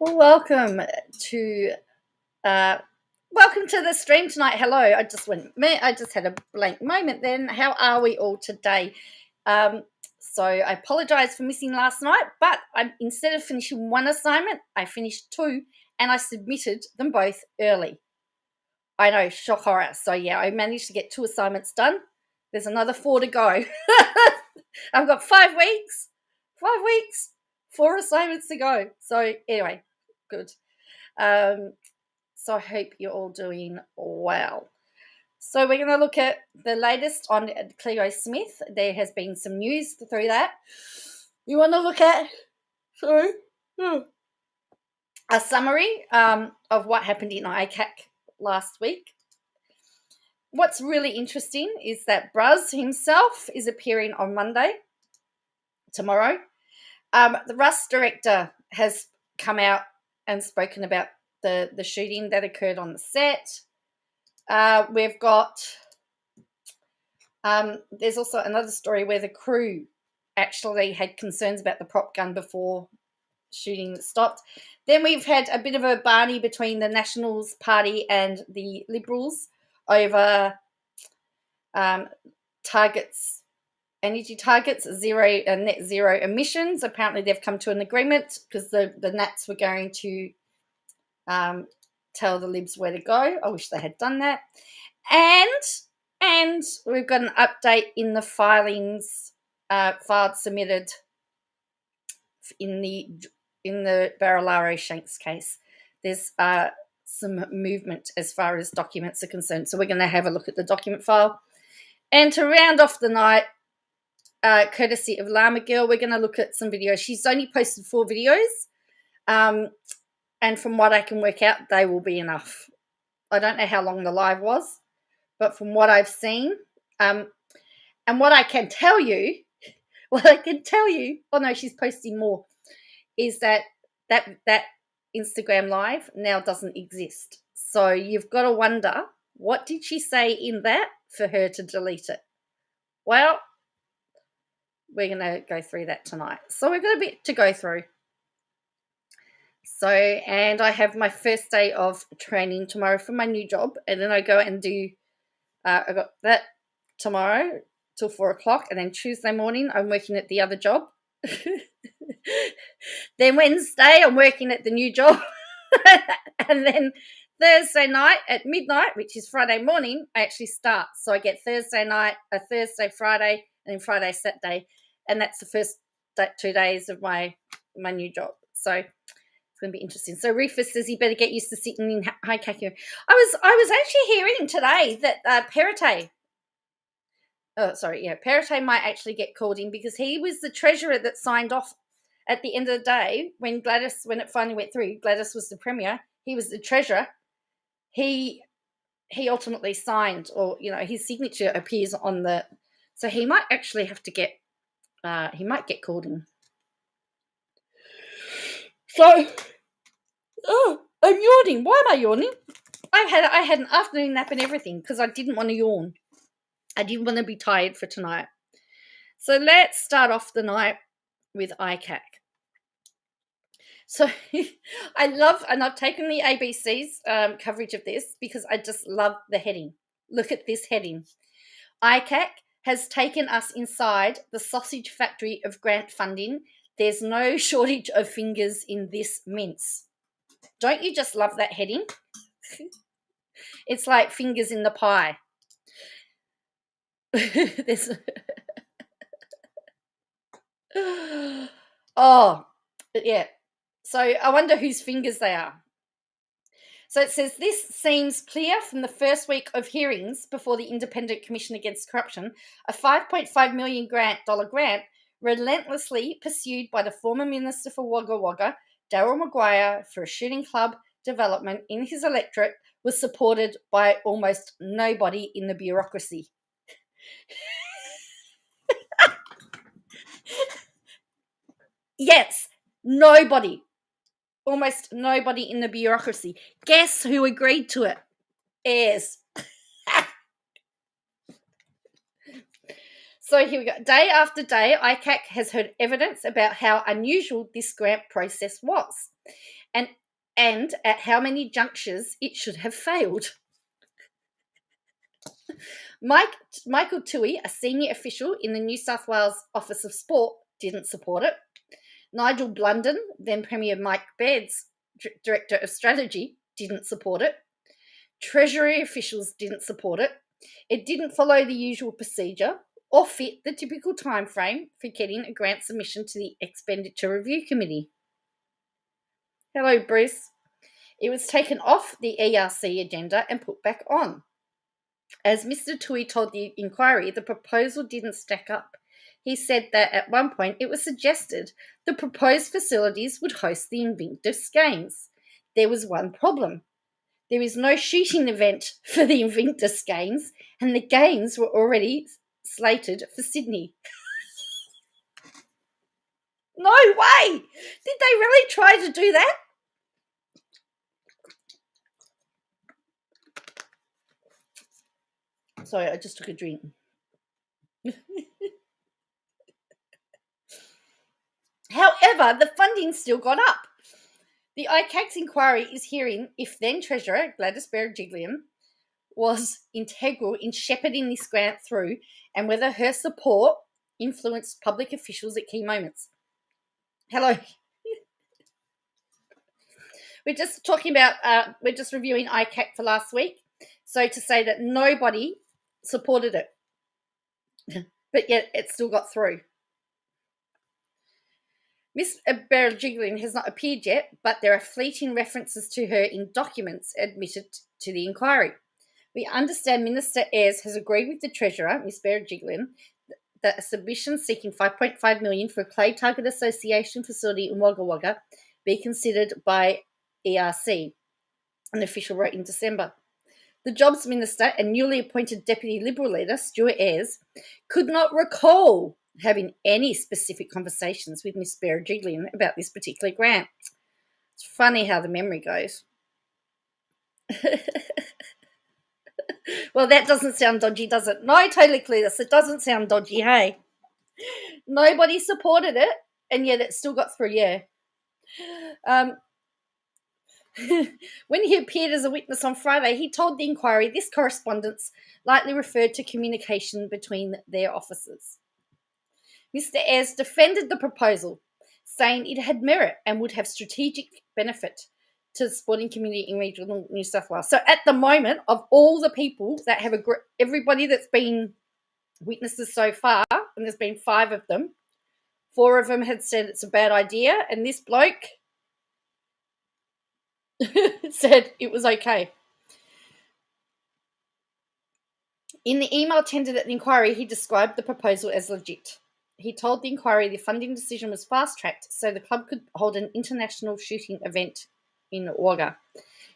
Well, to uh, welcome to the stream tonight. Hello, I just had a blank moment. Then, how are we all today? So I apologise for missing last night, but instead of finishing one assignment, I finished two, and I submitted them both early. I know, shock horror. So yeah, I managed to get two assignments done. There's another 4 to go. I've got 5 weeks. 4 assignments to go. So anyway, good. So I hope you're all doing well. So we're going to look at the latest on Cleo Smith. There has been some news through that. You want to look at a summary of what happened in ICAC last week. What's really interesting is that Bruz himself is appearing on Monday, tomorrow. The Rust director has come out and spoken about the shooting that occurred on the set. We've got there's also another story where the crew actually had concerns about the prop gun before shooting stopped. Then we've had a bit of a barney between the Nationals Party and the Liberals over energy targets, net zero emissions. Apparently they've come to an agreement because the Nats were going to tell the LIBS where to go. I wish they had done that. And we've got an update in the filings submitted in the Barilaro Shanks case. There's some movement as far as documents are concerned. So we're going to have a look at the document file. And to round off the night, courtesy of Llama Girl, we're going to look at some videos. She's only posted 4 videos. And from what I can work out, they will be enough. I don't know how long the live was, but from what I've seen, and what I can tell you, oh no, she's posting more, is that Instagram live now doesn't exist. So you've got to wonder, what did she say in that for her to delete it? Well, we're going to go through that tonight. So we've got a bit to go through. So, and I have my first day of training tomorrow for my new job, and then I go and do, I got that tomorrow till 4 o'clock, and then Tuesday morning I'm working at the other job. Then Wednesday I'm working at the new job, and then Thursday night at midnight, which is Friday morning, I actually start. So I get Thursday night, a Thursday, Friday, and then Friday, Saturday, and that's the first 2 days of my new job. So it's going to be interesting. So Rufus says he better get used to sitting in high khaki. I was actually hearing today that Perrottet might actually get called in because he was the treasurer that signed off at the end of the day when it finally went through. Gladys was the premier. He was the treasurer. He ultimately signed, or his signature appears on the. So he might actually have to get. He might get called in. So, I'm yawning. Why am I yawning? I had an afternoon nap and everything because I didn't want to yawn. I didn't want to be tired for tonight. So let's start off the night with ICAC. So I've taken the ABC's coverage of this because I just love the heading. Look at this heading. ICAC has taken us inside the sausage factory of grant funding. There's no shortage of fingers in this mince. Don't you just love that heading? It's like fingers in the pie. Oh, yeah. So I wonder whose fingers they are. So it says, this seems clear from the first week of hearings before the Independent Commission Against Corruption, a $5.5 million grant relentlessly pursued by the former Minister for Wagga Wagga, Daryl Maguire, for a shooting club development in his electorate was supported by almost nobody in the bureaucracy. Yes, nobody. Almost nobody in the bureaucracy. Guess who agreed to it? Heirs. So here we go. Day after day, ICAC has heard evidence about how unusual this grant process was. and at how many junctures it should have failed. Michael Toohey, a senior official in the New South Wales Office of Sport, didn't support it. Nigel Blunden, then Premier Mike Baird's Director of Strategy, didn't support it. Treasury officials didn't support it. It didn't follow the usual procedure or fit the typical time frame for getting a grant submission to the Expenditure Review Committee. Hello, Bruz. It was taken off the ERC agenda and put back on. As Mr. Toohey told the inquiry, the proposal didn't stack up. He said that at one point it was suggested the proposed facilities would host the Invictus Games. There was one problem. There is no shooting event for the Invictus Games, and the Games were already slated for Sydney. No way! Did they really try to do that? Sorry, I just took a drink. However, the funding still got up. The ICAC's inquiry is hearing if then Treasurer Gladys Berejiklian was integral in shepherding this grant through and whether her support influenced public officials at key moments. Hello. We're just talking about, we're just reviewing ICAC for last week. So to say that nobody supported it, but yet it still got through. Miss Berejiklian has not appeared yet, but there are fleeting references to her in documents admitted to the inquiry. We understand Minister Ayres has agreed with the Treasurer, Miss Berejiklian, that a submission seeking $5.5 million for a Clay Target Association facility in Wagga Wagga be considered by ERC, an official wrote in December. The Jobs Minister and newly appointed Deputy Liberal leader, Stuart Ayres, could not recall having any specific conversations with Miss Berejiklian about this particular grant. It's funny how the memory goes. Well, that doesn't sound dodgy, does it? No, totally clear this. It doesn't sound dodgy, hey? Nobody supported it, and yet it still got through, yeah. When he appeared as a witness on Friday, he told the inquiry this correspondence likely referred to communication between their officers. Mr. Ayres defended the proposal, saying it had merit and would have strategic benefit to the sporting community in regional New South Wales. So at the moment, of all the people that have everybody that's been witnesses so far, and there's been 5 of them, 4 of them had said it's a bad idea, and this bloke said it was okay. In the email tendered at the inquiry, he described the proposal as legit. He told the inquiry the funding decision was fast-tracked so the club could hold an international shooting event in Wagga.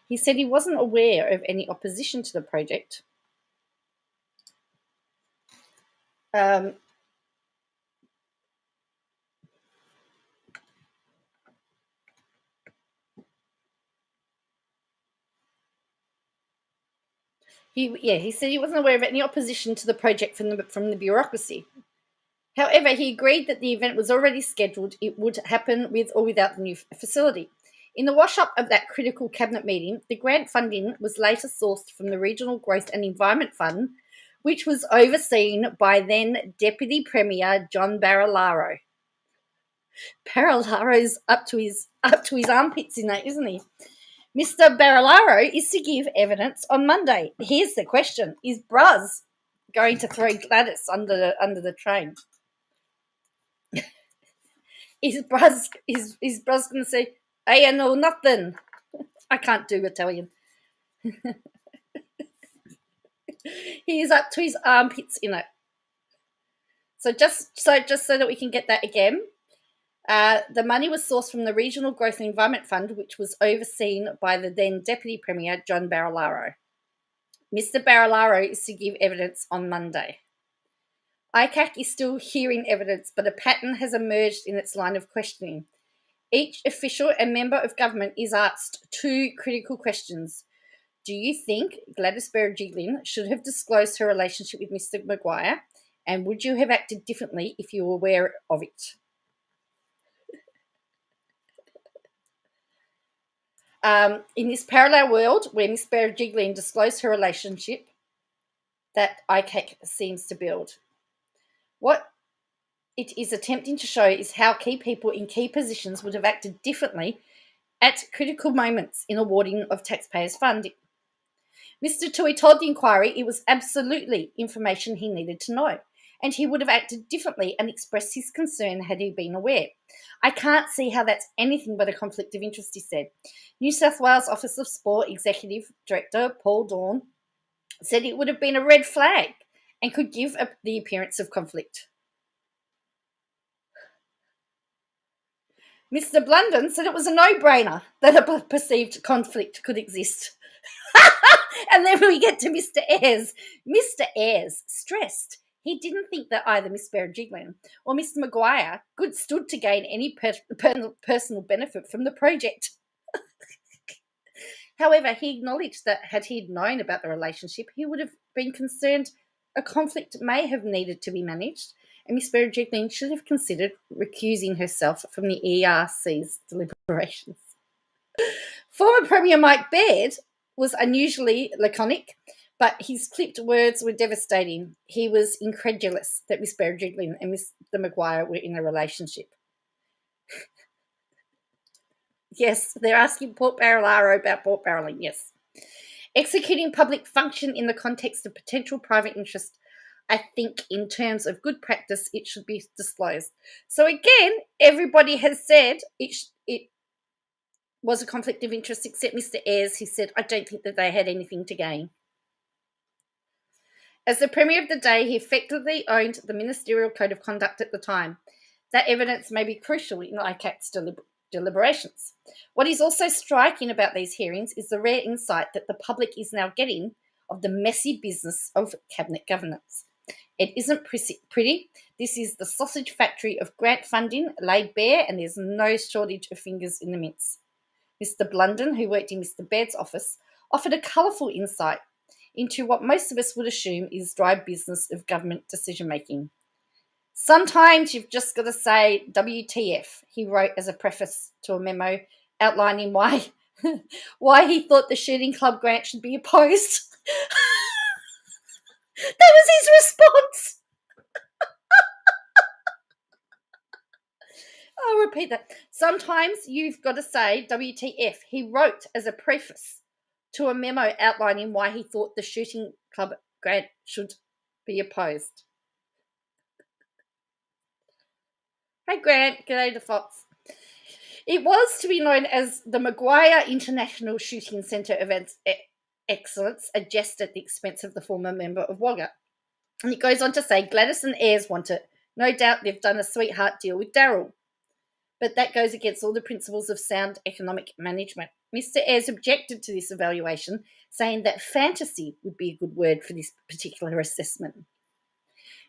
He said he wasn't aware of any opposition to the project. He said he wasn't aware of any opposition to the project from the bureaucracy. However, he agreed that the event was already scheduled. It would happen with or without the new facility. In the wash-up of that critical cabinet meeting, the grant funding was later sourced from the Regional Growth and Environment Fund, which was overseen by then Deputy Premier John Barilaro. Barilaro's up to his armpits in that, isn't he? Mr. Barilaro is to give evidence on Monday. Here's the question: is Bruz going to throw Gladys under the train? Is Bruz going to say, "Hey, I know nothing"? I can't do Italian. He is up to his armpits in it. So just so that we can get that again, the money was sourced from the Regional Growth and Environment Fund, which was overseen by the then Deputy Premier, John Barilaro. Mr. Barilaro is to give evidence on Monday. ICAC is still hearing evidence, but a pattern has emerged in its line of questioning. Each official and member of government is asked 2 critical questions. Do you think Gladys Berejiklian should have disclosed her relationship with Mr. Maguire, and would you have acted differently if you were aware of it? In this parallel world where Miss Berejiklian disclosed her relationship, that ICAC seems to build. What it is attempting to show is how key people in key positions would have acted differently at critical moments in awarding of taxpayers' funding. Mr. Tui told the inquiry it was absolutely information he needed to know, and he would have acted differently and expressed his concern had he been aware. I can't see how that's anything but a conflict of interest, he said. New South Wales Office of Sport Executive Director Paul Dawn said it would have been a red flag and could give the appearance of conflict. Mr. Blunden said it was a no-brainer that a perceived conflict could exist. And then we get to Mr. Ayres. Mr. Ayres stressed he didn't think that either Miss Berejiklian or Mr. Maguire stood to gain any personal benefit from the project. However, he acknowledged that had he known about the relationship, he would have been concerned a conflict may have needed to be managed, and Miss Berejiklian should have considered recusing herself from the ERC's deliberations. Former Premier Mike Baird was unusually laconic, but his clipped words were devastating. He was incredulous that Miss Berejiklian and Mr. Maguire were in a relationship. Yes, they're asking Port Barillaro about port barreling, yes. Executing public function in the context of potential private interest, I think in terms of good practice, it should be disclosed. So again, everybody has said it was a conflict of interest except Mr. Ayres, who said, I don't think that they had anything to gain. As the Premier of the day, he effectively owned the ministerial code of conduct at the time. That evidence may be crucial in ICAC's deliberations. What is also striking about these hearings is the rare insight that the public is now getting of the messy business of cabinet governance. It isn't pretty. This is the sausage factory of grant funding laid bare, and there's no shortage of fingers in the mince. Mr. Blunden, who worked in Mr. Baird's office, offered a colourful insight into what most of us would assume is dry business of government decision-making. Sometimes you've just got to say WTF, he wrote as a preface to a memo outlining why he thought the shooting club grant should be opposed. That was his response. I'll repeat that. Sometimes you've got to say WTF, he wrote as a preface to a memo outlining why he thought the shooting club grant should be opposed. Hey Grant, g'day to Fox. It was to be known as the Maguire International Shooting Centre of Excellence, a jest at the expense of the former member of Wagga. And it goes on to say, Gladys and Ayres want it. No doubt they've done a sweetheart deal with Darryl. But that goes against all the principles of sound economic management. Mr. Ayres objected to this evaluation, saying that fantasy would be a good word for this particular assessment.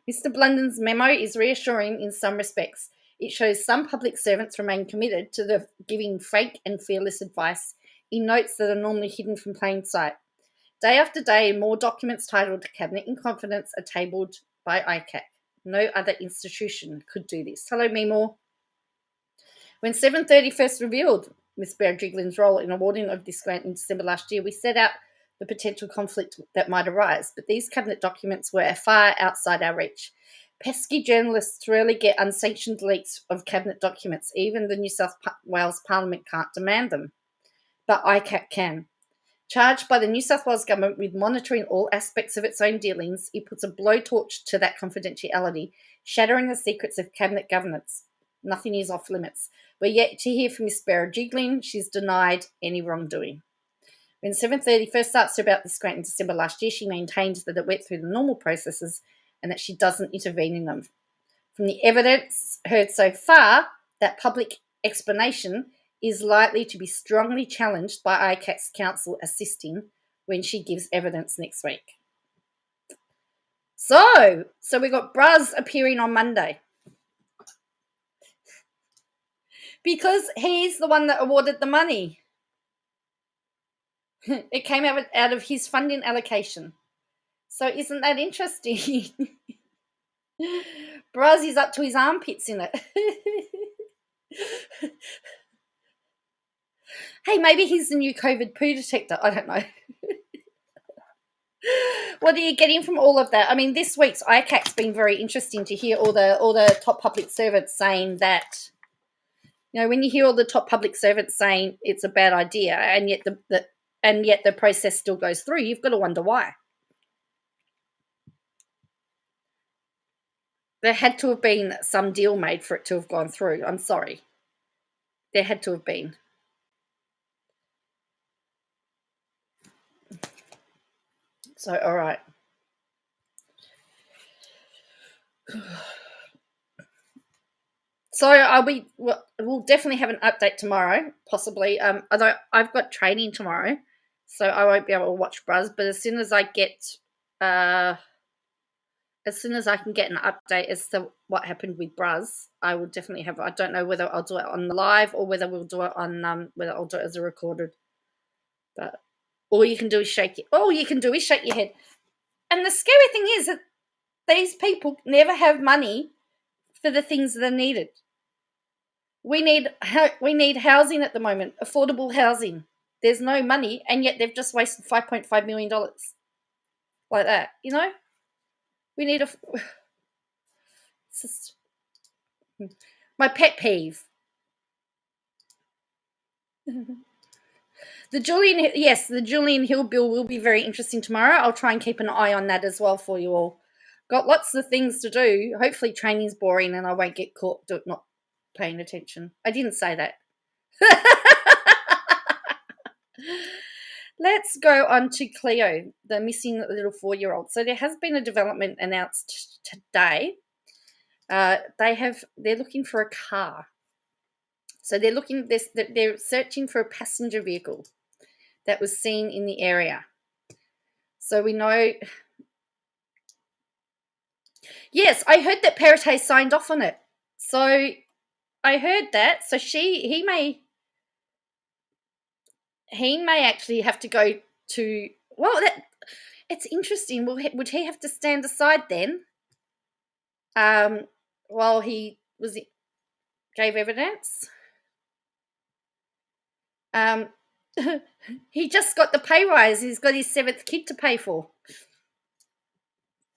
Mr. Blunden's memo is reassuring in some respects. It shows some public servants remain committed to giving frank and fearless advice in notes that are normally hidden from plain sight. Day after day, more documents titled Cabinet in Confidence are tabled by ICAC. No other institution could do this. Hello, Meemore. When 7:30 first revealed Ms. Berejiklian's role in awarding of this grant in December last year, we set out the potential conflict that might arise, but these cabinet documents were far outside our reach. Pesky journalists rarely get unsanctioned leaks of cabinet documents. Even the New South Wales Parliament can't demand them, but ICAC can. Charged by the New South Wales government with monitoring all aspects of its own dealings, it puts a blowtorch to that confidentiality, shattering the secrets of cabinet governance. Nothing is off limits. We're yet to hear from Ms. Berejiklian. She's denied any wrongdoing. When 7:30 first starts about this grant in December last year, she maintains that it went through the normal processes and that she doesn't intervene in them. From the evidence heard so far, that public explanation is likely to be strongly challenged by ICAC's counsel assisting when she gives evidence next week. So we've got Bruz appearing on Monday. Because he's the one that awarded the money. It came out of his funding allocation. So isn't that interesting? Bruz is up to his armpits in it. Hey, maybe he's the new COVID poo detector. I don't know. What are you getting from all of that? I mean, this week's ICAC's been very interesting to hear all the top public servants saying that, when you hear all the top public servants saying it's a bad idea, and yet the process still goes through, you've got to wonder why. There had to have been some deal made for it to have gone through. I'm sorry. There had to have been. So, all right. So we'll definitely have an update tomorrow, possibly. Although I've got training tomorrow, so I won't be able to watch Bruz. But as soon as I can get an update as to what happened with Bruz, I will definitely have. I don't know whether I'll do it on the live or whether we'll do it on whether I'll do it as a recorded. But all you can do is shake your head. And the scary thing is that these people never have money for the things that are needed. We need housing at the moment, affordable housing. There's no money, and yet they've just wasted $5.5 million like that. We need it's just my pet peeve. The Julian Hill bill will be very interesting tomorrow. I'll try and keep an eye on that as well for you all. Got lots of things to do. Hopefully training's boring and I won't get caught not paying attention. I didn't say that. Let's go on to Cleo, the missing little 4-year-old. So there has been a development announced today. They're looking for a car. So they're searching for a passenger vehicle that was seen in the area. So we know. Yes, I heard that Perrottet signed off on it. So I heard that. So he may actually have to go to. Well, it's interesting. Would he have to stand aside then? While he gave evidence. He just got the pay rise. He's got his 7th kid to pay for.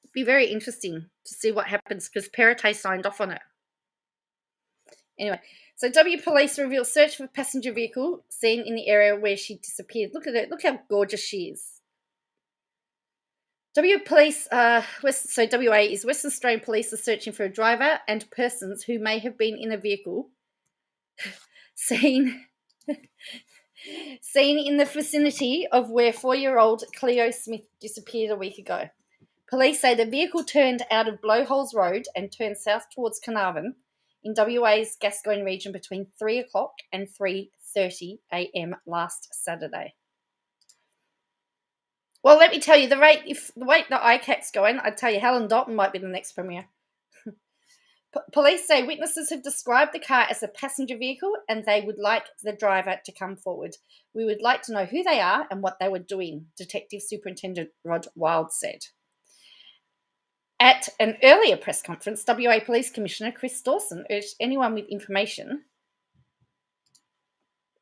It'd be very interesting to see what happens because Perrottet signed off on it. Anyway, so W Police reveal search for passenger vehicle seen in the area where she disappeared. Look at it. Look how gorgeous she is. WA is Western Australian Police are searching for a driver and persons who may have been in a vehicle seen in the vicinity of where 4-year-old Cleo Smith disappeared a week ago. Police say the vehicle turned out of Blowholes Road and turned south towards Carnarvon in WA's Gascoyne region between 3 o'clock and 3:30 a.m. last Saturday. Well, let me tell you, the way the ICAC's going, I'd tell you Helen Dalton might be the next premier. Police say witnesses have described the car as a passenger vehicle and they would like the driver to come forward. We would like to know who they are and what they were doing, Detective Superintendent Rod Wild said. At an earlier press conference, WA Police Commissioner Chris Dawson urged anyone with information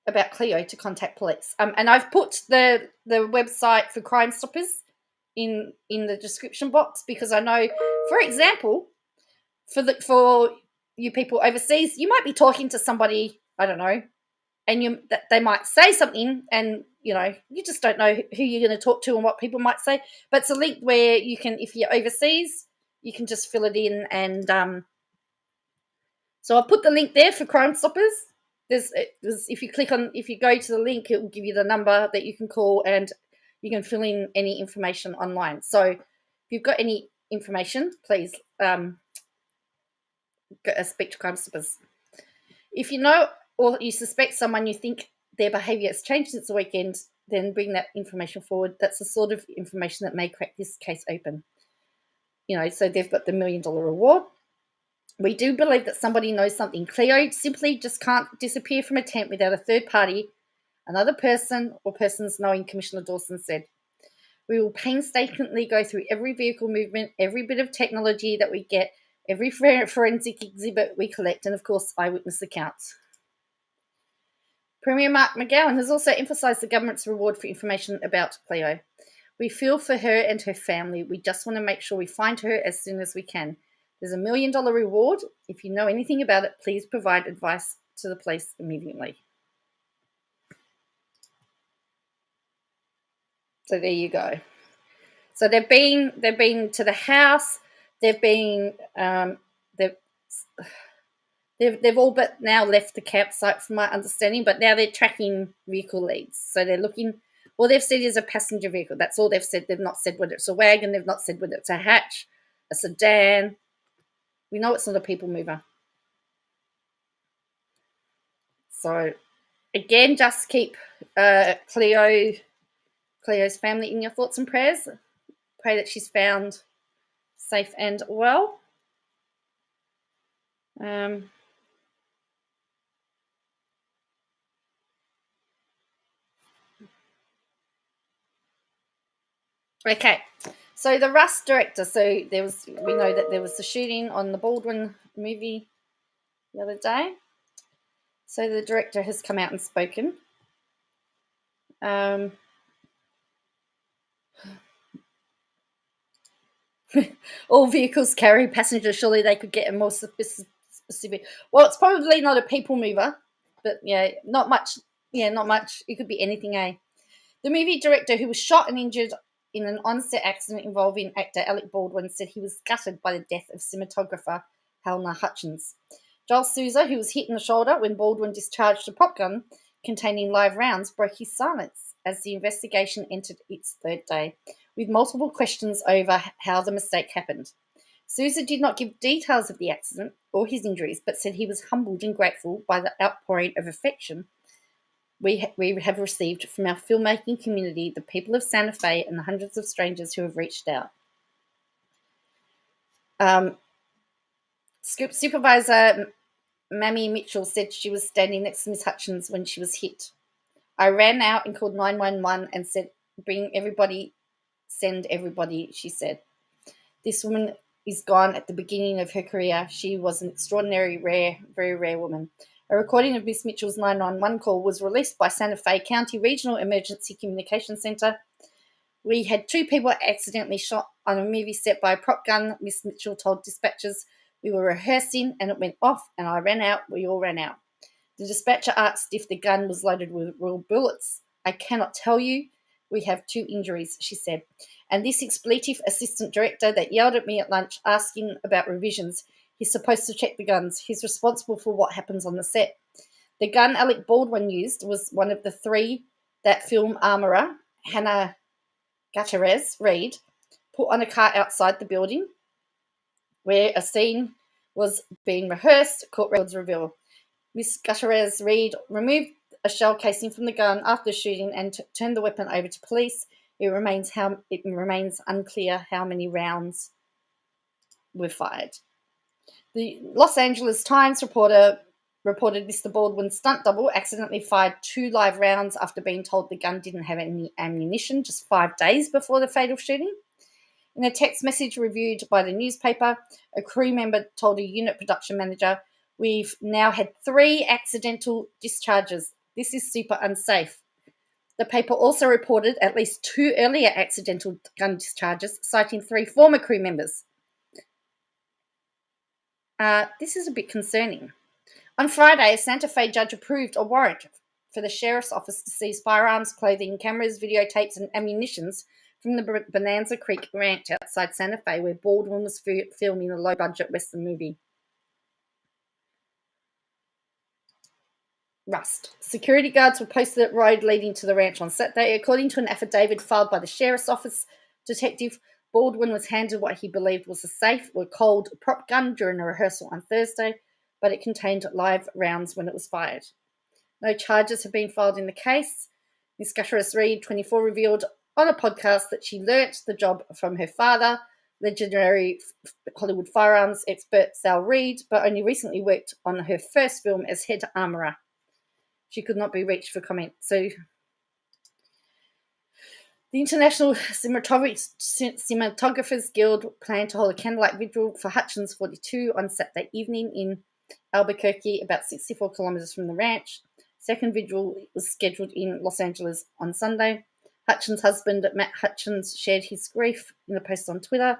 about Cleo to contact police. And I've put the website for Crime Stoppers in the description box because I know, for example, for you people overseas, you might be talking to somebody, I don't know, and they might say something and, you just don't know who you're going to talk to and what people might say. But it's a link where you can, if you're overseas, you can just fill it in. And so I'll put the link there for Crime Stoppers. If you go to the link, it will give you the number that you can call and you can fill in any information online. So if you've got any information, please speak to Crime Stoppers. If you know or you suspect someone you think their behaviour has changed since the weekend, then bring that information forward. That's the sort of information that may crack this case open. So they've got the $1 million reward. We do believe that somebody knows something. Cleo simply just can't disappear from a tent without a third party, another person or persons knowing, Commissioner Dawson said. We will painstakingly go through every vehicle movement, every bit of technology that we get, every forensic exhibit we collect, and, of course, eyewitness accounts. Premier Mark McGowan has also emphasised the government's reward for information about Cleo. We feel for her and her family. We just want to make sure we find her as soon as we can. There's $1 million reward. If you know anything about it, please provide advice to the police immediately. So there you go. So they've been to the house. They've been they've all but now left the campsite, from my understanding. But now they're tracking vehicle leads. So they're looking. All they've said is a passenger vehicle. That's all they've said. They've not said whether it's a wagon. They've not said whether it's a hatch, a sedan. We know it's not a people mover. So, again, just keep Cleo's family in your thoughts and prayers. Pray that she's found safe and well. Okay, so the Rust director. So we know that there was the shooting on the Baldwin movie the other day. So the director has come out and spoken. All vehicles carry passengers. Surely they could get a more specific. Well, it's probably not a people mover, but yeah, not much. Yeah, not much. It could be anything. The movie director, who was shot and injured in an on-set accident involving actor Alec Baldwin, said he was gutted by the death of cinematographer Helena Hutchins. Joel Souza, who was hit in the shoulder when Baldwin discharged a prop gun containing live rounds, broke his silence as the investigation entered its third day, with multiple questions over how the mistake happened. Souza did not give details of the accident or his injuries, but said he was humbled and grateful by the outpouring of affection we have received from our filmmaking community, the people of Santa Fe, and the hundreds of strangers who have reached out. Supervisor Mamie Mitchell said she was standing next to Miss Hutchins when she was hit. I ran out and called 911 and said, "Bring everybody, send everybody," she said. This woman is gone at the beginning of her career. She was an extraordinary, very rare woman. A recording of Miss Mitchell's 911 call was released by Santa Fe County Regional Emergency Communication Center. We had 2 people accidentally shot on a movie set by a prop gun. Miss Mitchell told dispatchers, "We were rehearsing and it went off and I ran out. We all ran out." The dispatcher asked if the gun was loaded with real bullets. "I cannot tell you. We have 2 injuries," she said. And this expletive assistant director that yelled at me at lunch asking about revisions, he's supposed to check the guns. He's responsible for what happens on the set. The gun Alec Baldwin used was one of the 3 that film armourer Hannah Gutierrez Reed put on a car outside the building where a scene was being rehearsed, court records reveal. Miss Gutierrez Reed removed a shell casing from the gun after shooting and turned the weapon over to police. It remains unclear how many rounds were fired. The Los Angeles Times reported Mr. Baldwin's stunt double accidentally fired 2 live rounds after being told the gun didn't have any ammunition just 5 days before the fatal shooting. In a text message reviewed by the newspaper, a crew member told a unit production manager, "We've now had 3 accidental discharges. This is super unsafe." The paper also reported at least 2 earlier accidental gun discharges, citing 3 former crew members. This is a bit concerning. On Friday, a Santa Fe judge approved a warrant for the sheriff's office to seize firearms, clothing, cameras, videotapes, and ammunitions from the Bonanza Creek Ranch outside Santa Fe, where Baldwin was filming a low-budget Western movie. Rust. Security guards were posted at road leading to the ranch on Saturday. According to an affidavit filed by the sheriff's office detective, Baldwin was handed what he believed was a safe or cold prop gun during a rehearsal on Thursday, but it contained live rounds when it was fired. No charges have been filed in the case. Ms. Gutierrez Reed, 24, revealed on a podcast that she learnt the job from her father, legendary Hollywood firearms expert Sal Reed, but only recently worked on her first film as head armourer. She could not be reached for comment. So the International Cinematographers Guild planned to hold a candlelight vigil for Hutchins 42 on Saturday evening in Albuquerque, about 64 kilometres from the ranch. Second vigil was scheduled in Los Angeles on Sunday. Hutchins' husband, Matt Hutchins, shared his grief in a post on Twitter.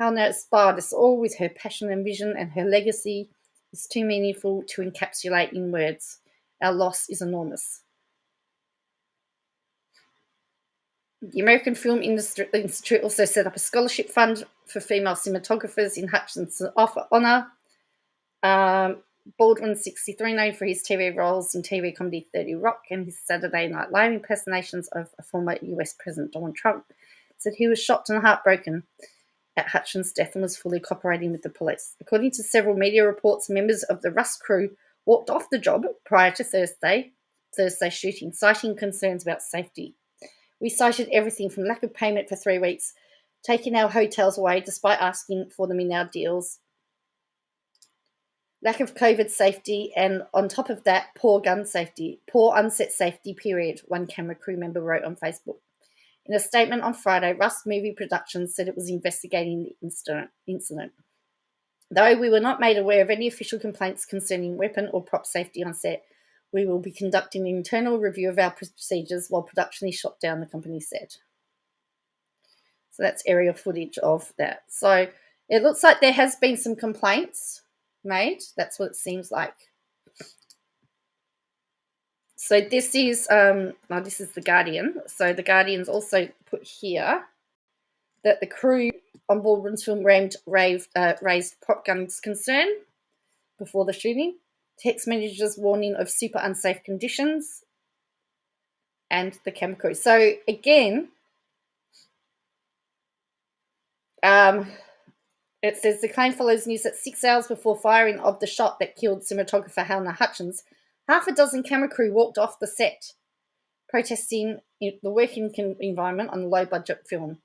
Hannah inspired us all with her passion and vision, and her legacy is too meaningful to encapsulate in words. Our loss is enormous. The American Film Institute also set up a scholarship fund for female cinematographers in Hutchins' honour. Baldwin, 63, known for his TV roles in TV comedy 30 Rock and his Saturday Night Live impersonations of a former US President Donald Trump, said he was shocked and heartbroken at Hutchins' death and was fully cooperating with the police. According to several media reports, members of the Rust crew walked off the job prior to Thursday shooting, citing concerns about safety. We cited everything from lack of payment for 3 weeks, taking our hotels away despite asking for them in our deals, lack of COVID safety, and on top of that, poor gun safety, poor unset safety, period, one camera crew member wrote on Facebook. In a statement on Friday, Rust Movie Productions said it was investigating the incident. Though we were not made aware of any official complaints concerning weapon or prop safety on set, we will be conducting an internal review of our procedures while production is shot down, the company said. So that's aerial footage of that. So it looks like there has been some complaints made. That's what it seems like. So this is this is The Guardian. So The Guardian's also put here that the crew on Baldwin's film raised prop guns concern before the shooting. Text messages warning of super unsafe conditions, and the camera crew. So again, it says the claim follows news that 6 hours before firing of the shot that killed cinematographer Hannah Hutchins, half a dozen camera crew walked off the set, protesting the working environment on the low-budget film.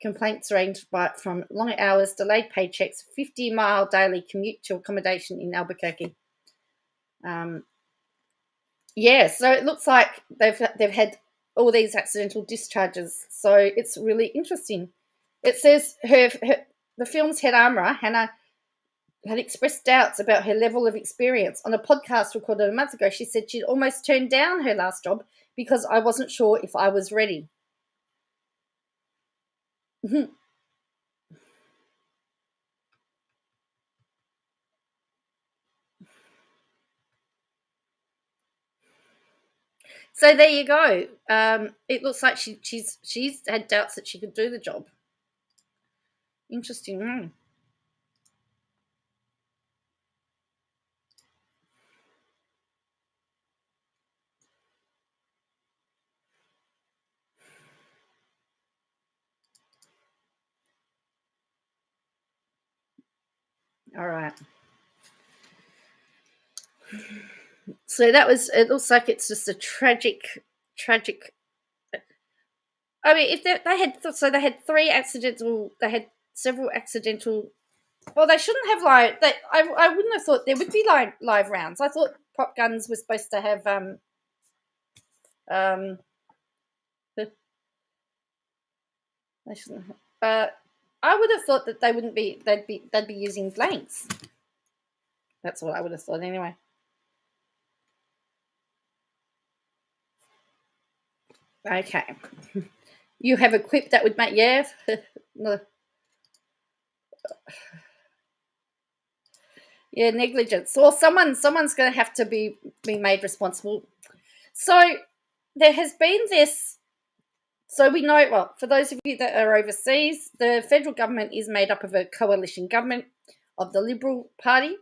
Complaints ranged from long hours, delayed paychecks, 50-mile daily commute to accommodation in Albuquerque. So it looks like they've had all these accidental discharges. So it's really interesting. It says the film's head armourer, Hannah, had expressed doubts about her level of experience. On a podcast recorded a month ago, she said she'd almost turned down her last job because I wasn't sure if I was ready. So there you go. It looks like she's had doubts that she could do the job. Interesting. All right. So it looks like it's just a tragic. I mean, if they had several accidental. Well, they shouldn't have I wouldn't have thought there would be live rounds. I thought prop guns were supposed to have they shouldn't have, I would have thought that they wouldn't be. They'd be using blanks. That's what I would have thought anyway. Okay. You have a quip that would make no. Yeah, negligence. Well, someone's going to have to be made responsible. So there has been this. So we know, well, for those of you that are overseas, the federal government is made up of a coalition government of the Liberal Party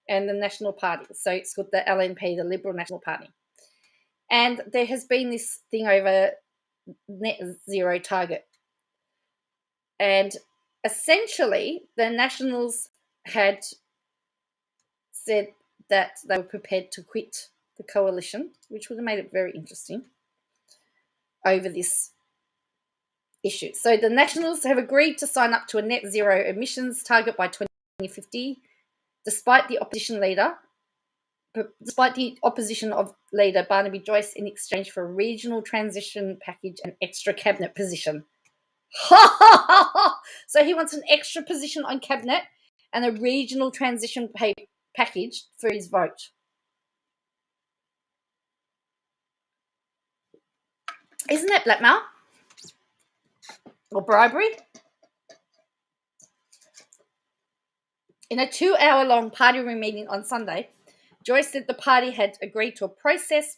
and the National Party. So it's called the LNP, the Liberal National Party. And there has been this thing over net zero target. And essentially, the Nationals had said that they were prepared to quit the coalition, which would have made it very interesting, over this issue. So the Nationals have agreed to sign up to a net zero emissions target by 2050, despite the opposition of leader Barnaby Joyce in exchange for a regional transition package and extra cabinet position. So he wants an extra position on cabinet and a regional transition package for his vote. Isn't that blackmail or bribery? In a 2-hour-long party room meeting on Sunday, Joyce said the party had agreed to a process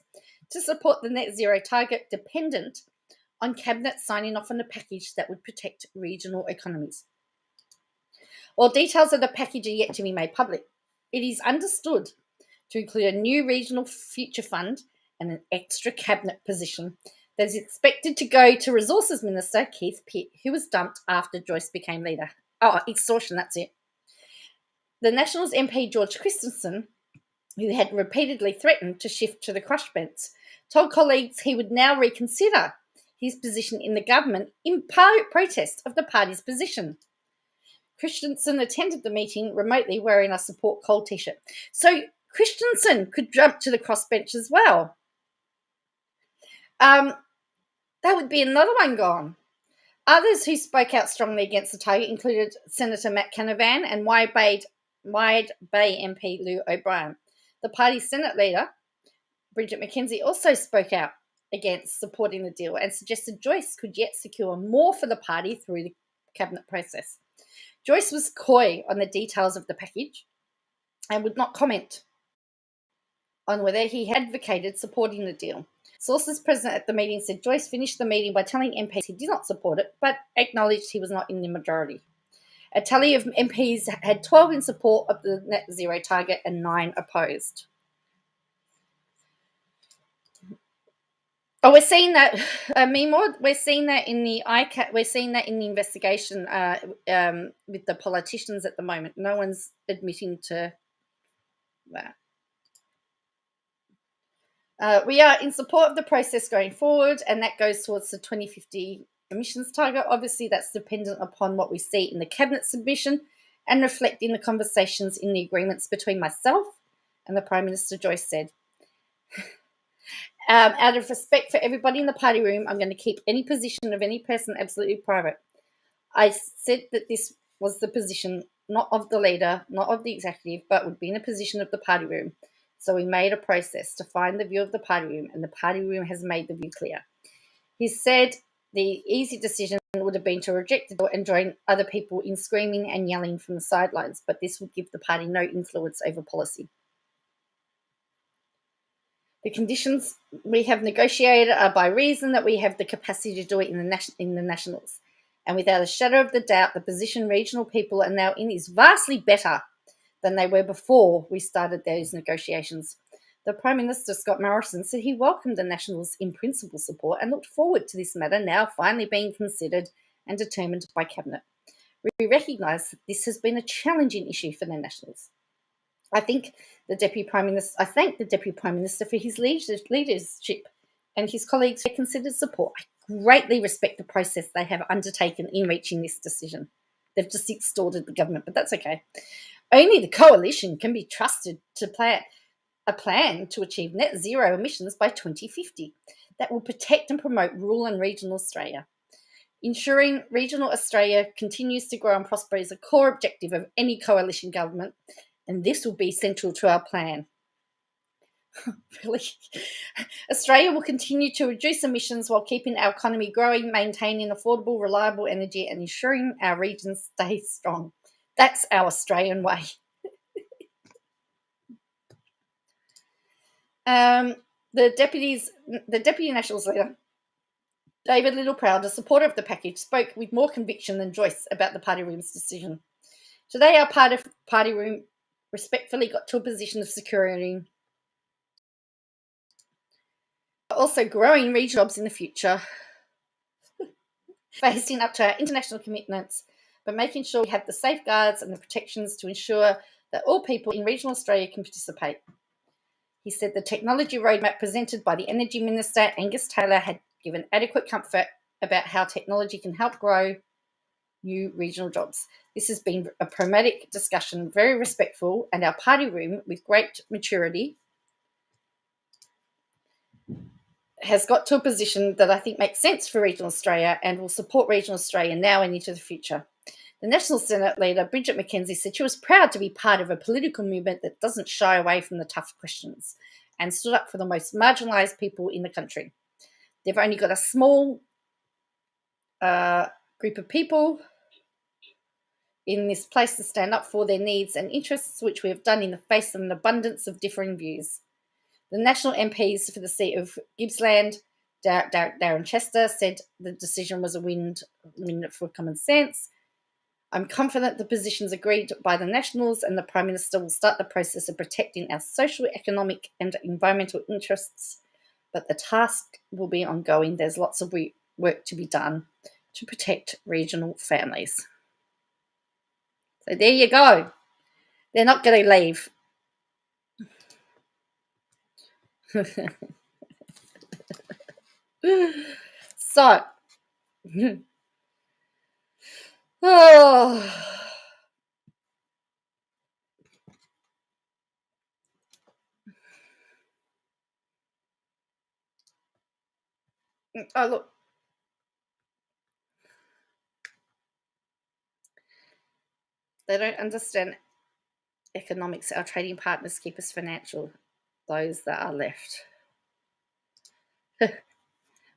to support the net zero target dependent on Cabinet signing off on a package that would protect regional economies. While details of the package are yet to be made public, it is understood to include a new regional future fund and an extra cabinet position that is expected to go to Resources Minister Keith Pitt, who was dumped after Joyce became leader. Oh, extortion, that's it. The Nationals MP George Christensen, who had repeatedly threatened to shift to the crossbench, told colleagues he would now reconsider his position in the government in protest of the party's position. Christensen attended the meeting remotely wearing a Support Coal t-shirt. So Christensen could jump to the crossbench as well. That would be another one gone. Others who spoke out strongly against the target included Senator Matt Canavan and Wide Bay MP Lou O'Brien. The party's Senate leader, Bridget McKenzie, also spoke out against supporting the deal and suggested Joyce could yet secure more for the party through the cabinet process. Joyce was coy on the details of the package and would not comment on whether he had advocated supporting the deal. Sources present at the meeting said Joyce finished the meeting by telling MPs he did not support it, but acknowledged he was not in the majority. A tally of MPs had 12 in support of the net zero target and 9 opposed. Oh, we're seeing that. Meanwhile, we're seeing that in the ICAC. We're seeing that in the investigation with the politicians at the moment. No one's admitting to that. We are in support of the process going forward, and that goes towards the 2050 emissions target. Obviously, that's dependent upon what we see in the cabinet submission and reflecting the conversations in the agreements between myself and the Prime Minister, Joyce said. Out of respect for everybody in the party room, I'm going to keep any position of any person absolutely private. I said that this was the position, not of the leader, not of the executive, but would be in a position of the party room. So we made a process to find the view of the party room, and the party room has made the view clear. He said the easy decision would have been to reject the deal and join other people in screaming and yelling from the sidelines, but this would give the party no influence over policy. The conditions we have negotiated are by reason that we have the capacity to do it in the Nationals. And without a shadow of the doubt, the position regional people are now in is vastly better than they were before we started those negotiations. The Prime Minister, Scott Morrison, said he welcomed the Nationals' in-principle support and looked forward to this matter now finally being considered and determined by Cabinet. We recognise that this has been a challenging issue for the Nationals. I thank the Deputy Prime Minister for his leadership and his colleagues for considered support. I greatly respect the process they have undertaken in reaching this decision. They've just extorted the government, but that's okay. Only the coalition can be trusted to plan a plan to achieve net zero emissions by 2050 that will protect and promote rural and regional Australia. Ensuring regional Australia continues to grow and prosper is a core objective of any coalition government, and this will be central to our plan. Really? Australia will continue to reduce emissions while keeping our economy growing, maintaining affordable, reliable energy, and ensuring our regions stay strong. That's our Australian way. The Deputy Nationals leader, David Littleproud, a supporter of the package, spoke with more conviction than Joyce about the party room's decision. Today, our party room respectfully got to a position of securing also growing regional jobs in the future, facing up to our international commitments, but making sure we have the safeguards and the protections to ensure that all people in regional Australia can participate. He said the technology roadmap presented by the Energy Minister, Angus Taylor, had given adequate comfort about how technology can help grow new regional jobs. This has been a pragmatic discussion, very respectful, and our party room, with great maturity, has got to a position that I think makes sense for regional Australia and will support regional Australia now and into the future. The National Senate leader, Bridget McKenzie, said she was proud to be part of a political movement that doesn't shy away from the tough questions and stood up for the most marginalised people in the country. They've only got a small group of people in this place to stand up for their needs and interests, which we have done in the face of an abundance of differing views. The national MPs for the seat of Gippsland, Darren Chester, said the decision was a win for common sense. I'm confident the positions agreed by the Nationals and the Prime Minister will start the process of protecting our social, economic and environmental interests, but the task will be ongoing. There's lots of work to be done to protect regional families. So there you go. They're not going to leave. So, oh look. They don't understand economics. Our trading partners keep us financial, those that are left.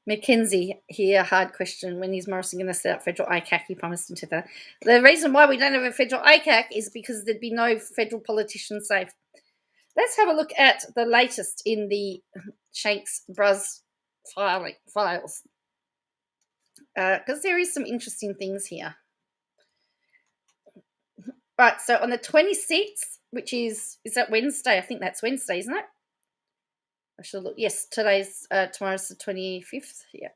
Mackenzie here, hard question. When is Morrison going to set up federal ICAC? He promised in 2000. The reason why we don't have a federal ICAC is because there'd be no federal politician safe. Let's have a look at the latest in the Shanks Bruz files, because there is some interesting things here. Right, so on the 26th, which is that Wednesday? I think that's Wednesday, isn't it? I should look. Yes, tomorrow's the 25th. Yeah.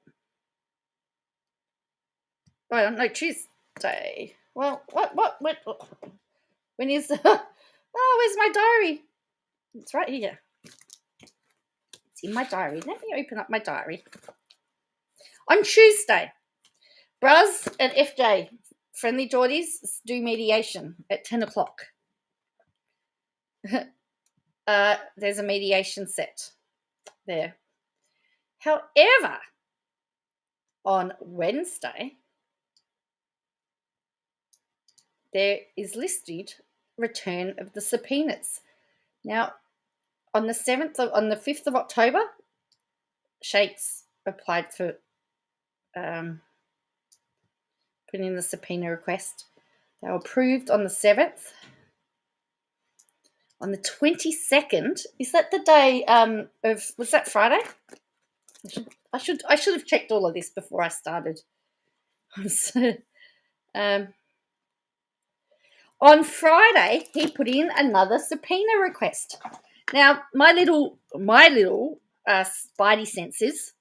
Oh, no, Tuesday. Well, what? When is the... Oh, where's my diary? It's right here. It's in my diary. Let me open up my diary. On Tuesday, Bruz and FJ, Friendly Geordies, do mediation at 10 o'clock. There's a mediation set there. However, on Wednesday, there is listed return of the subpoenas. Now, on the 5th of October, Shakes applied for putting in the subpoena request. They were approved on the 7th. On the 22nd, is that the day was that Friday? I should have checked all of this before I started. On Friday, he put in another subpoena request. Now, my little spidey senses,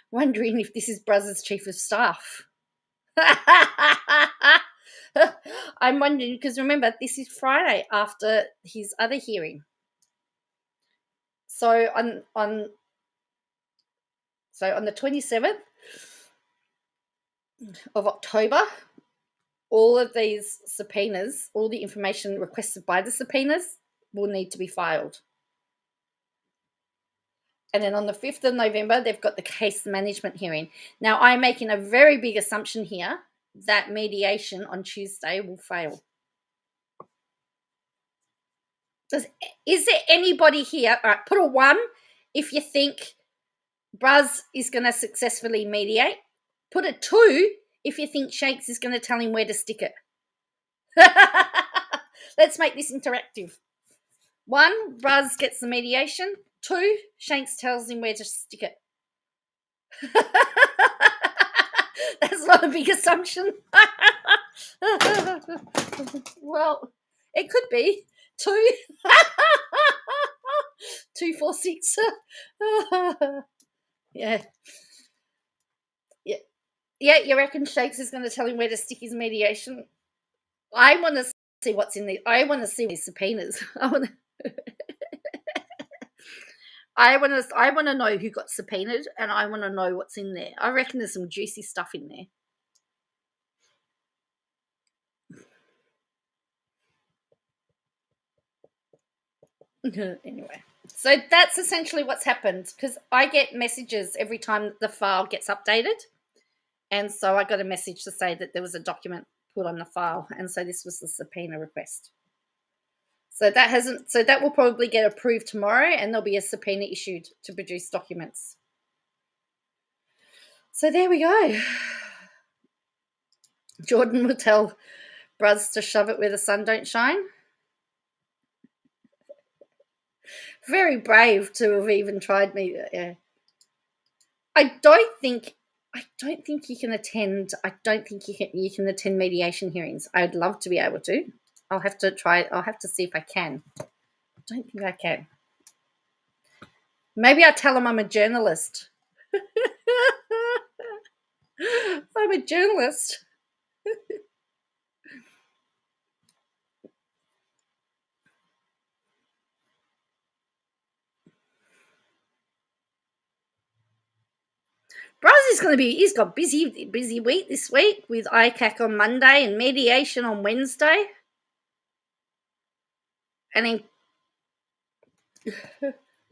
wondering if this is Bruz's chief of staff. I'm wondering, because remember, this is Friday after his other hearing. So on the 27th of October, all of these subpoenas, all the information requested by the subpoenas will need to be filed. And then on the 5th of November, they've got the case management hearing. Now, I'm making a very big assumption here that mediation on Tuesday will fail. Is there anybody here? All right, put a 1 if you think Bruz is going to successfully mediate. Put a 2 if you think Shanks is going to tell him where to stick it. Let's make this interactive. 1, Bruz gets the mediation. 2, Shanks tells him where to stick it. That's not a big assumption. Well, it could be 2. 2, 4, 6. Yeah. Yeah, you reckon Shakes is going to tell him where to stick his mediation? I want to see what's in there. I want to see his subpoenas. I want to know who got subpoenaed, and I want to know what's in there. I reckon there's some juicy stuff in there. Anyway, so that's essentially what's happened, because I get messages every time the file gets updated. And so I got a message to say that there was a document put on the file, and so this was the subpoena request. So that will probably get approved tomorrow, and there'll be a subpoena issued to produce documents. So there we go. Jordan will tell Bruz to shove it where the sun don't shine. Very brave to have even tried me. Yeah. I don't think you can attend. I don't think you can attend mediation hearings. I'd love to be able to. I'll have to try. I'll have to see if I can. I don't think I can. Maybe I'll tell them I'm a journalist. I'm a journalist. Bruz is going to be, he's got busy week this week with ICAC on Monday and mediation on Wednesday. And then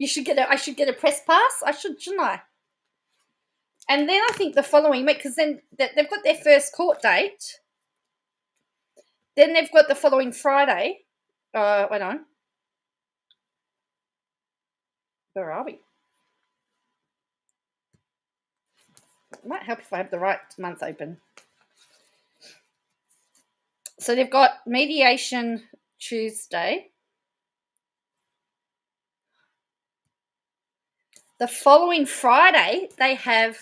I should get a press pass. Shouldn't I? And then I think the following week, because then they've got their first court date. Then they've got the following Friday. Wait on. Where are we? It might help if I have the right month open. So they've got mediation Tuesday. The following Friday, they have,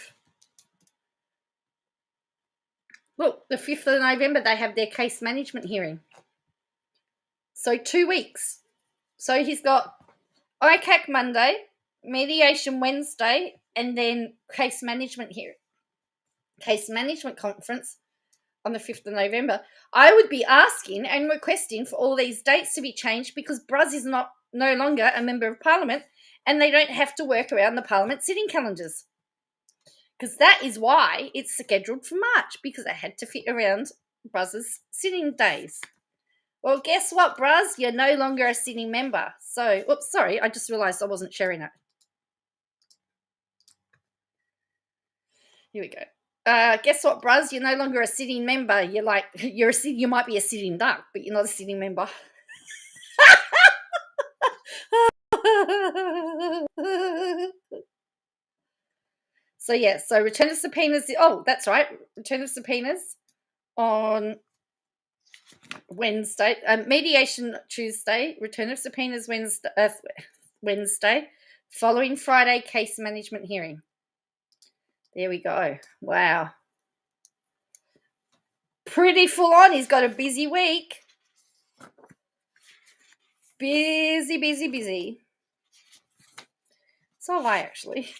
look, the 5th of November, they have their case management hearing. So 2 weeks. So he's got ICAC Monday, mediation Wednesday, and then case management conference on the 5th of November. I would be asking and requesting for all these dates to be changed because Bruz is no longer a member of Parliament and they don't have to work around the Parliament sitting calendars. Because that is why it's scheduled for March, because I had to fit around Bruz's sitting days. Well, guess what, Bruz? You're no longer a sitting member. So, oops, sorry, I just realised I wasn't sharing it. Here we go. Guess what, Bruz? You're no longer a sitting member. You might be a sitting duck, but you're not a sitting member. So yeah, so return of subpoenas. Oh, that's right. Return of subpoenas on Wednesday. Mediation Tuesday. Return of subpoenas Wednesday. Following Friday, case management hearing. There we go. Wow. Pretty full on. He's got a busy week. Busy. So have I, actually.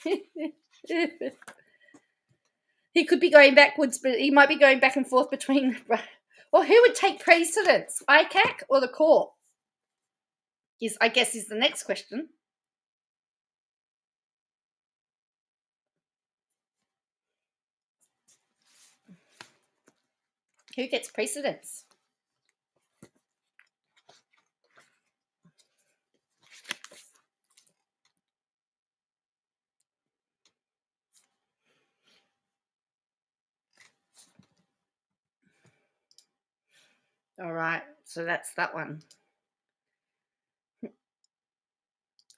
He could be going backwards, but he might be going back and forth between... Well, who would take precedence, ICAC or the court? I guess is the next question. Who gets precedence? All right, so that's that one.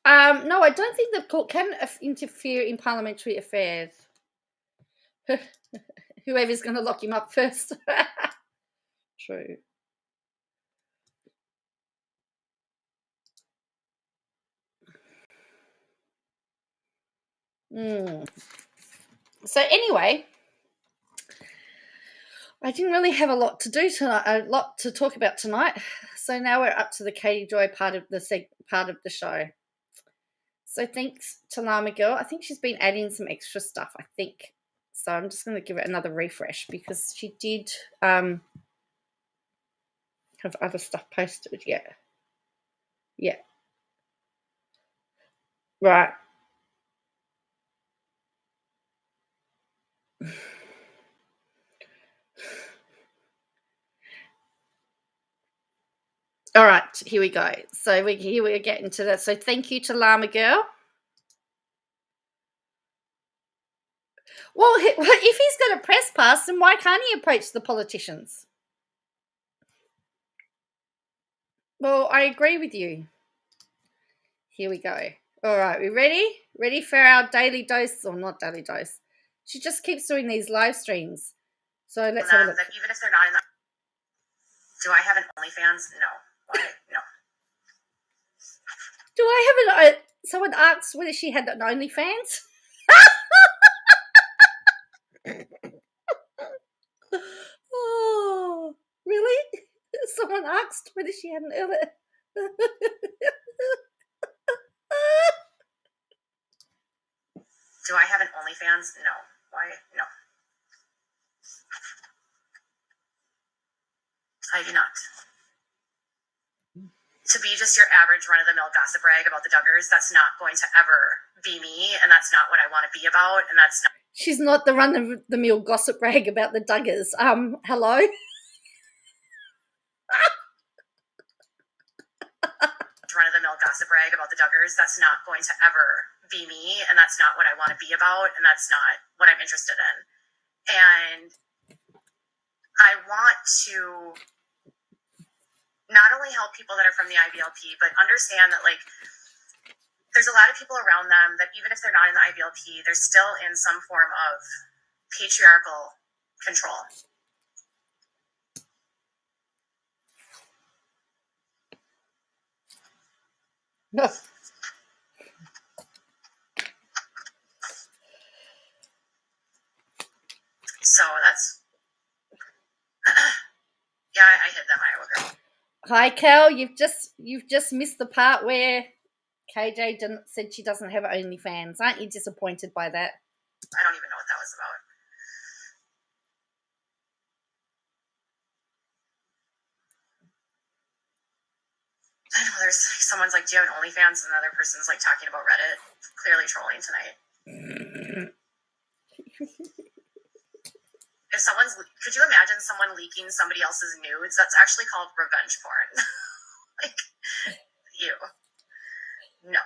No, I don't think the court can interfere in parliamentary affairs. Whoever's going to lock him up first. True. So anyway, I didn't really have a lot to do tonight, a lot to talk about tonight. So now we're up to the Katie Joy part of the show. So thanks to Llama Girl. I think she's been adding some extra stuff, I think. So I'm just going to give it another refresh because she did have other stuff posted. Yeah. Right. All right, here we go. So we're getting to that. So thank you to Llama Girl. Well, if he's got a press pass, then why can't he approach the politicians? Well, I agree with you. Here we go. All right, we ready? Ready for our daily dose, or not daily dose, She just keeps doing these live streams. So let's have a look. That even if they're not in the... Do I have an OnlyFans? No. Why? No. Do I have an... Someone asked whether she had an OnlyFans. Oh, really? Someone asked whether she had an... Do I have an OnlyFans? No. Why? No. I do not. To be just your average run-of-the-mill gossip rag about the Duggars, that's not going to ever be me, and that's not what I want to be about, and that's not... She's not the run-of-the-mill gossip rag about the Duggars. Hello? Run-of-the-mill gossip rag about the Duggars, that's not going to ever be me, and that's not what I want to be about, and that's not what I'm interested in. And I want to not only help people that are from the IBLP, but understand that, like, there's a lot of people around them that even if they're not in the IBLP, they're still in some form of patriarchal control. No. So that's... yeah, I hid them, Iowa girl. Hi, Cal. You've just missed the part where KJ said she doesn't have OnlyFans. Aren't you disappointed by that? I don't even know what that was about. I know there's someone's like, do you have an OnlyFans? And another person's like talking about Reddit. Clearly trolling tonight. If someone's... Could you imagine someone leaking somebody else's nudes? That's actually called revenge porn. Like, you. No.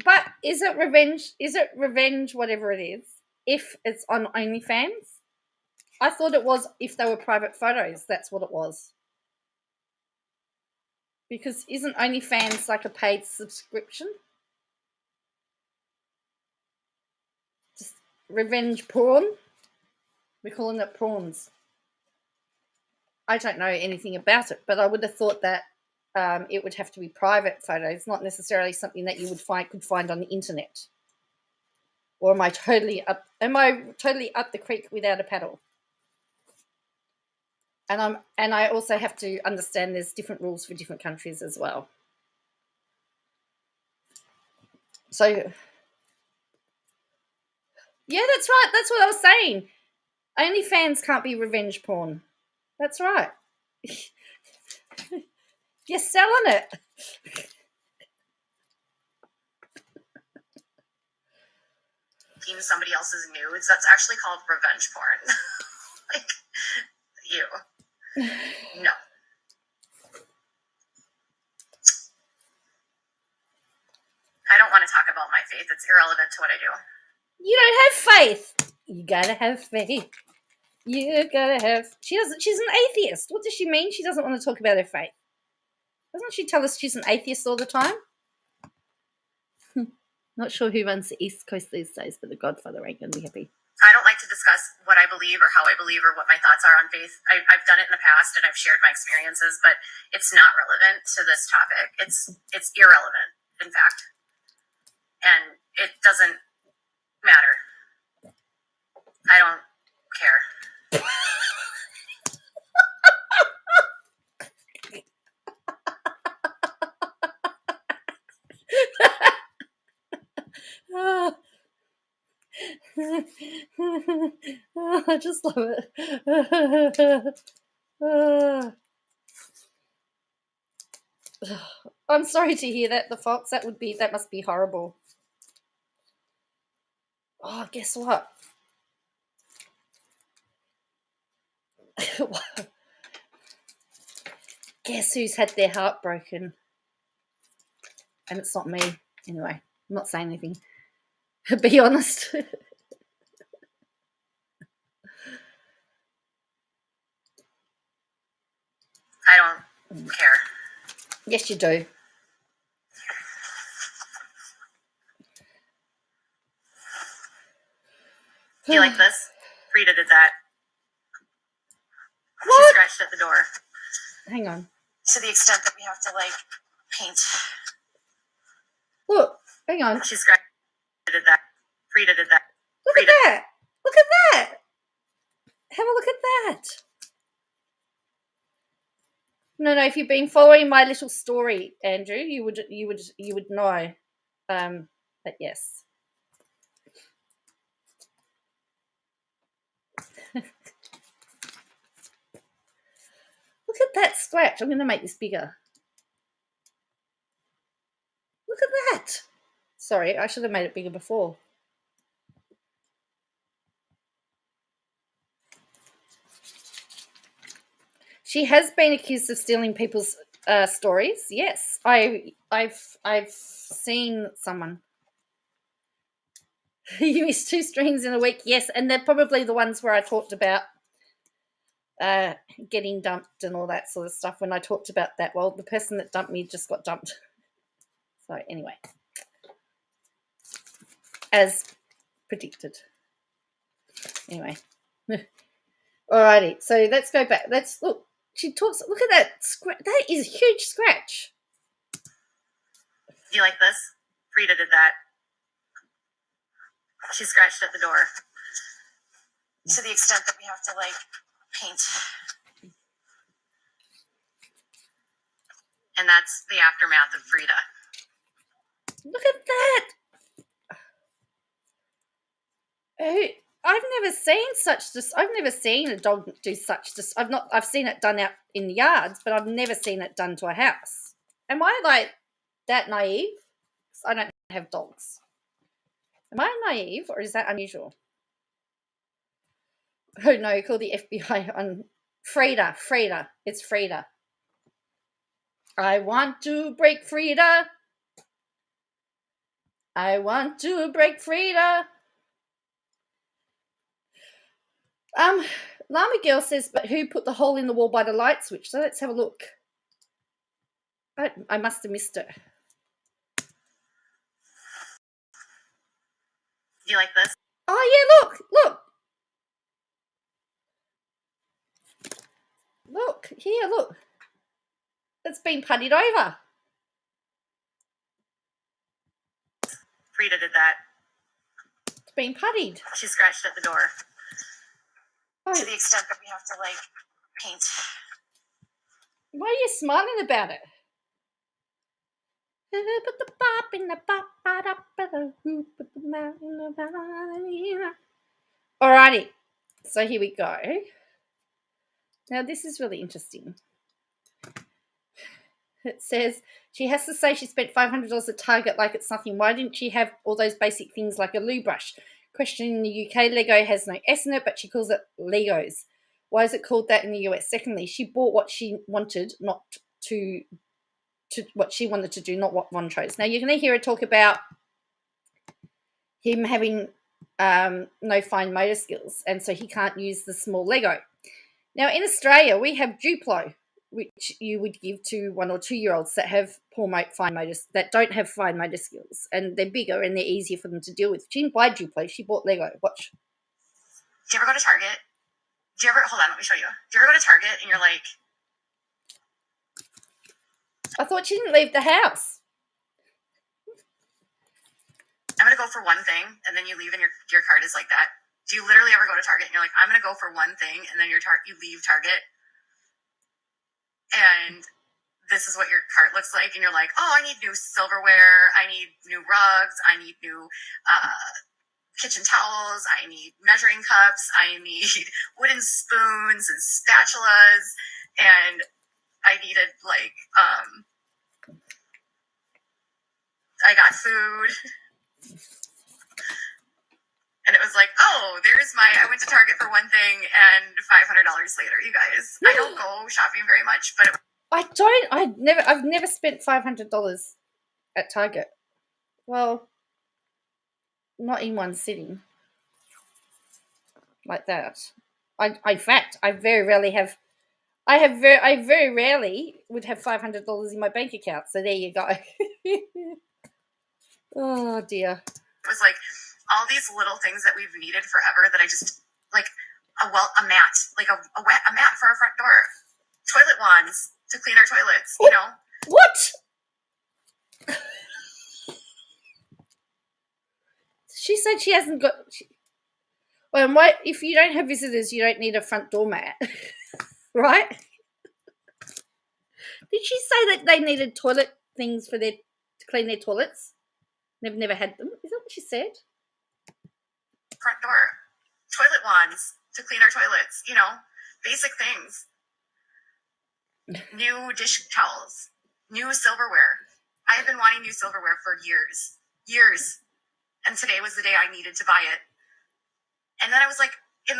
But is it revenge? Is it revenge, whatever it is, if it's on OnlyFans? I thought it was if they were private photos. That's what it was. Because isn't OnlyFans like a paid subscription? Just revenge porn? We're calling it prawns. I don't know anything about it, but I would have thought that it would have to be private photos, not necessarily something that you could find on the internet. Or am I totally up the creek without a paddle? And I also have to understand there's different rules for different countries as well. So yeah, that's right. That's what I was saying. OnlyFans can't be revenge porn. That's right. You're selling it. Leaking somebody else's nudes, that's actually called revenge porn. Like, you. No. I don't want to talk about my faith. It's irrelevant to what I do. You don't have faith. You gotta have faith. You gotta have... She's an atheist. What does she mean? She doesn't want to talk about her faith. Doesn't she tell us she's an atheist all the time? Not sure who runs the East Coast these days, but the Godfather ain't going to be happy. I don't like to discuss what I believe or how I believe or what my thoughts are on faith. I've done it in the past and I've shared my experiences, but it's not relevant to this topic. It's irrelevant, in fact. And it doesn't matter. I don't care. I just love it. I'm sorry to hear that, the Fox. That must be horrible. Oh, guess what? Guess who's had their heart broken? And it's not me. Anyway, I'm not saying anything. Be honest. I don't care. Yes, you do. Do you like this? Frida did that. What? She scratched at the door. Hang on. To the extent that we have to, like, paint. Look, hang on. She scratched. Did that. Frida did that. Look Frida. at that. Look at that. Have a look at that. No, if you've been following my little story, Andrew, you would know. But yes. Look at that scratch. I'm going to make this bigger. Look at that. Sorry, I should have made it bigger before. She has been accused of stealing people's stories. Yes, I've seen someone. You missed 2 streams in a week. Yes, and they're probably the ones where I talked about getting dumped and all that sort of stuff. When I talked about that, well, the person that dumped me just got dumped. So anyway, as predicted. Anyway, alrighty. So let's go back. Let's look. She talks. Look at that scratch. That is a huge scratch. Do you like this? Frida did that. She scratched at the door. To the extent that we have to, like, paint. And that's the aftermath of Frida. Look at that. I've never seen such. I've never seen a dog do such. I've seen it done out in the yards, but I've never seen it done to a house. Am I like that naive? I don't have dogs. Am I naive, or is that unusual? Oh no! Call the FBI on Frida. It's Frida. I want to break Frida. I want to break Frida. Llama Girl says, but who put the hole in the wall by the light switch? So let's have a look. I must have missed it. Do you like this? Oh, yeah, look. Look, here, look. It's been puttied over. Frida did that. It's been puttied. She scratched at the door. Oh. To the extent that we have to, like, paint. Why are you smiling about it? Alrighty, so here we go. Now this is really interesting. It says she has to say she spent $500 at Target like it's nothing. Why didn't she have all those basic things like a loo brush? Question in the UK, Lego has no S in it, but she calls it Legos. Why is it called that in the US? Secondly, she bought what she wanted, not to what she wanted to do, not what Ron chose. Now you're going to hear her talk about him having no fine motor skills, and so he can't use the small Lego. Now in Australia, we have Duplo, which you would give to 1 or 2 year olds that have that don't have fine motor skills, and they're bigger and they're easier for them to deal with. She didn't buy Duplo; she bought Lego. Watch. Do you ever go to Target? Hold on, let me show you. Do you ever go to Target and you're like, I thought she didn't leave the house. I'm going to go for one thing, and then you leave and your cart is like that? Do you literally ever go to Target and you're like, I'm going to go for one thing, and then you leave Target, and this is what your cart looks like, and you're like, oh, I need new silverware, I need new rugs, I need new kitchen towels, I need measuring cups, I need wooden spoons and spatulas, and I needed, like, I got food. And it was like, oh, I went to Target for one thing and $500 later, you guys. I don't go shopping very much, but I've never spent $500 at Target. Well, not in one sitting like that. In fact, I very rarely have. I very rarely would have $500 in my bank account. So there you go. Oh dear. It was like, all these little things that we've needed forever that I just, like a mat, like a mat for our front door, toilet wands to clean our toilets, you know? What? She said she hasn't got... Well, if you don't have visitors, you don't need a front door mat, right? Did she say that they needed toilet things to clean their toilets? They've never had them. Is that what she said? Front door, toilet wands to clean our toilets, you know, basic things. New dish towels, new silverware. I have been wanting new silverware for years. And today was the day I needed to buy it. And then I was like, I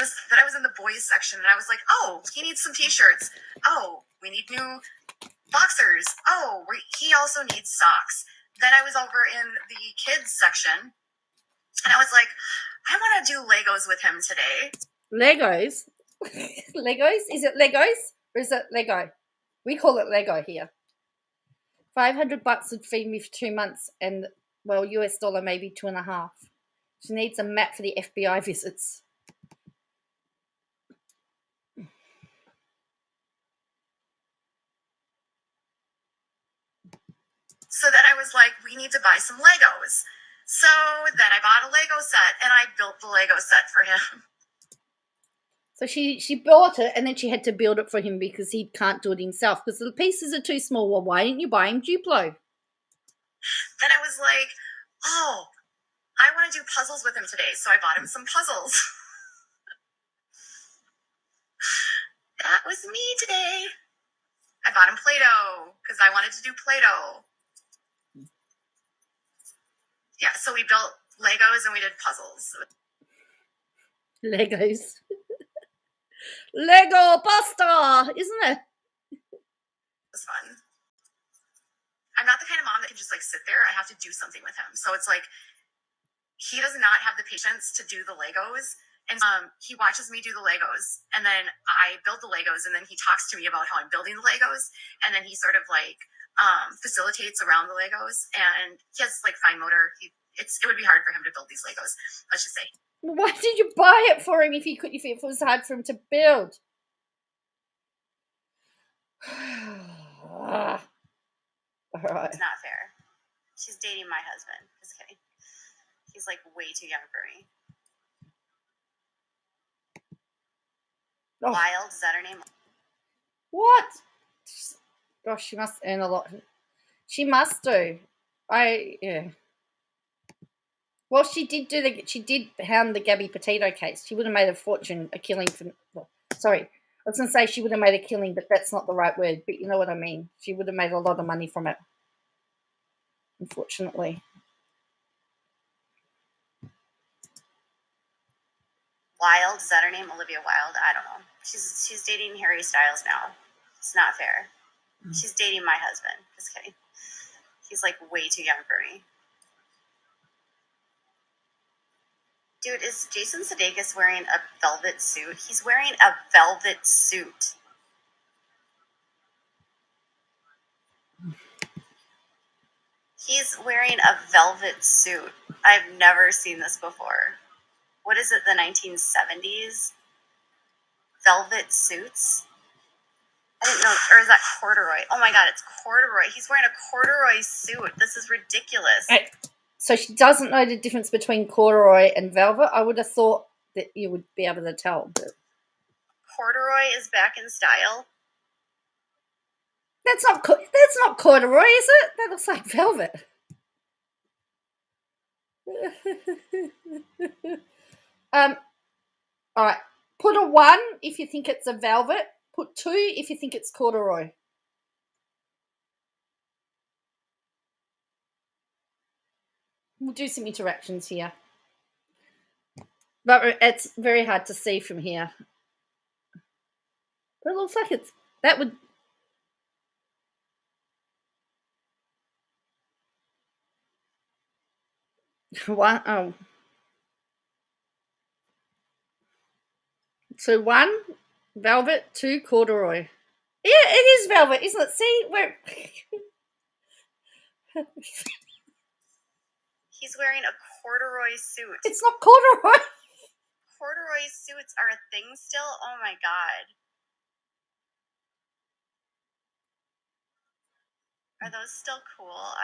was in the boys section, and I was like, oh, he needs some t-shirts. Oh, we need new boxers. Oh, he also needs socks. Then I was over in the kids section, and I was like, I want to do Legos with him today. Legos? Legos? Is it Legos or is it Lego? We call it Lego here. $500 would feed me for 2 months, and well, US dollar maybe 2.5. She needs a mat for the FBI visits. So then I was like, we need to buy some Legos. So then I bought a Lego set, and I built the Lego set for him. So she bought it, and then she had to build it for him because he can't do it himself because the pieces are too small. Well, why didn't you buy him Duplo? Then I was like, oh, I want to do puzzles with him today. So I bought him some puzzles. That was me today. I bought him Play-Doh because I wanted to do Play-Doh. Yeah, so we built Legos and we did puzzles. Legos. Lego pasta, isn't it? It was fun. I'm not the kind of mom that can just like sit there. I have to do something with him. So it's like, he does not have the patience to do the Legos. And he watches me do the Legos, and then I build the Legos, and then he talks to me about how I'm building the Legos, and then he sort of like facilitates around the Legos, and he has like fine motor. It would be hard for him to build these Legos, let's just say. Why did you buy it for him if it was hard for him to build? All right. It's not fair. She's dating my husband. Just kidding. He's like way too young for me. Oh. Wild, is that her name? What? Gosh, she must earn a lot. She must do. Yeah. Well, she did hound the Gabby Petito case. She would have made a fortune, a killing from. Well, sorry, I was going to say she would have made a killing, but that's not the right word. But you know what I mean. She would have made a lot of money from it. Unfortunately. Wild, is that her name? Olivia Wilde? I don't know. She's dating Harry Styles now. It's not fair. She's dating my husband. Just kidding. He's like way too young for me. Dude, is Jason Sudeikis wearing a velvet suit? He's wearing a velvet suit. He's wearing a velvet suit. I've never seen this before. What is it, the 1970s? Velvet suits? I didn't know, or is that corduroy? Oh my God, it's corduroy. He's wearing a corduroy suit. This is ridiculous. Right. So she doesn't know the difference between corduroy and velvet. I would have thought that you would be able to tell. But corduroy is back in style. That's not corduroy, is it? That looks like velvet. All right. Put a 1 if you think it's a velvet. Put 2 if you think it's corduroy. We'll do some interactions here. But it's very hard to see from here. But it looks like that would... One, oh. So 1, velvet, 2, corduroy. Yeah, it is velvet, isn't it? See, He's wearing a corduroy suit. It's not corduroy. Corduroy suits are a thing still? Oh my god. Are those still cool?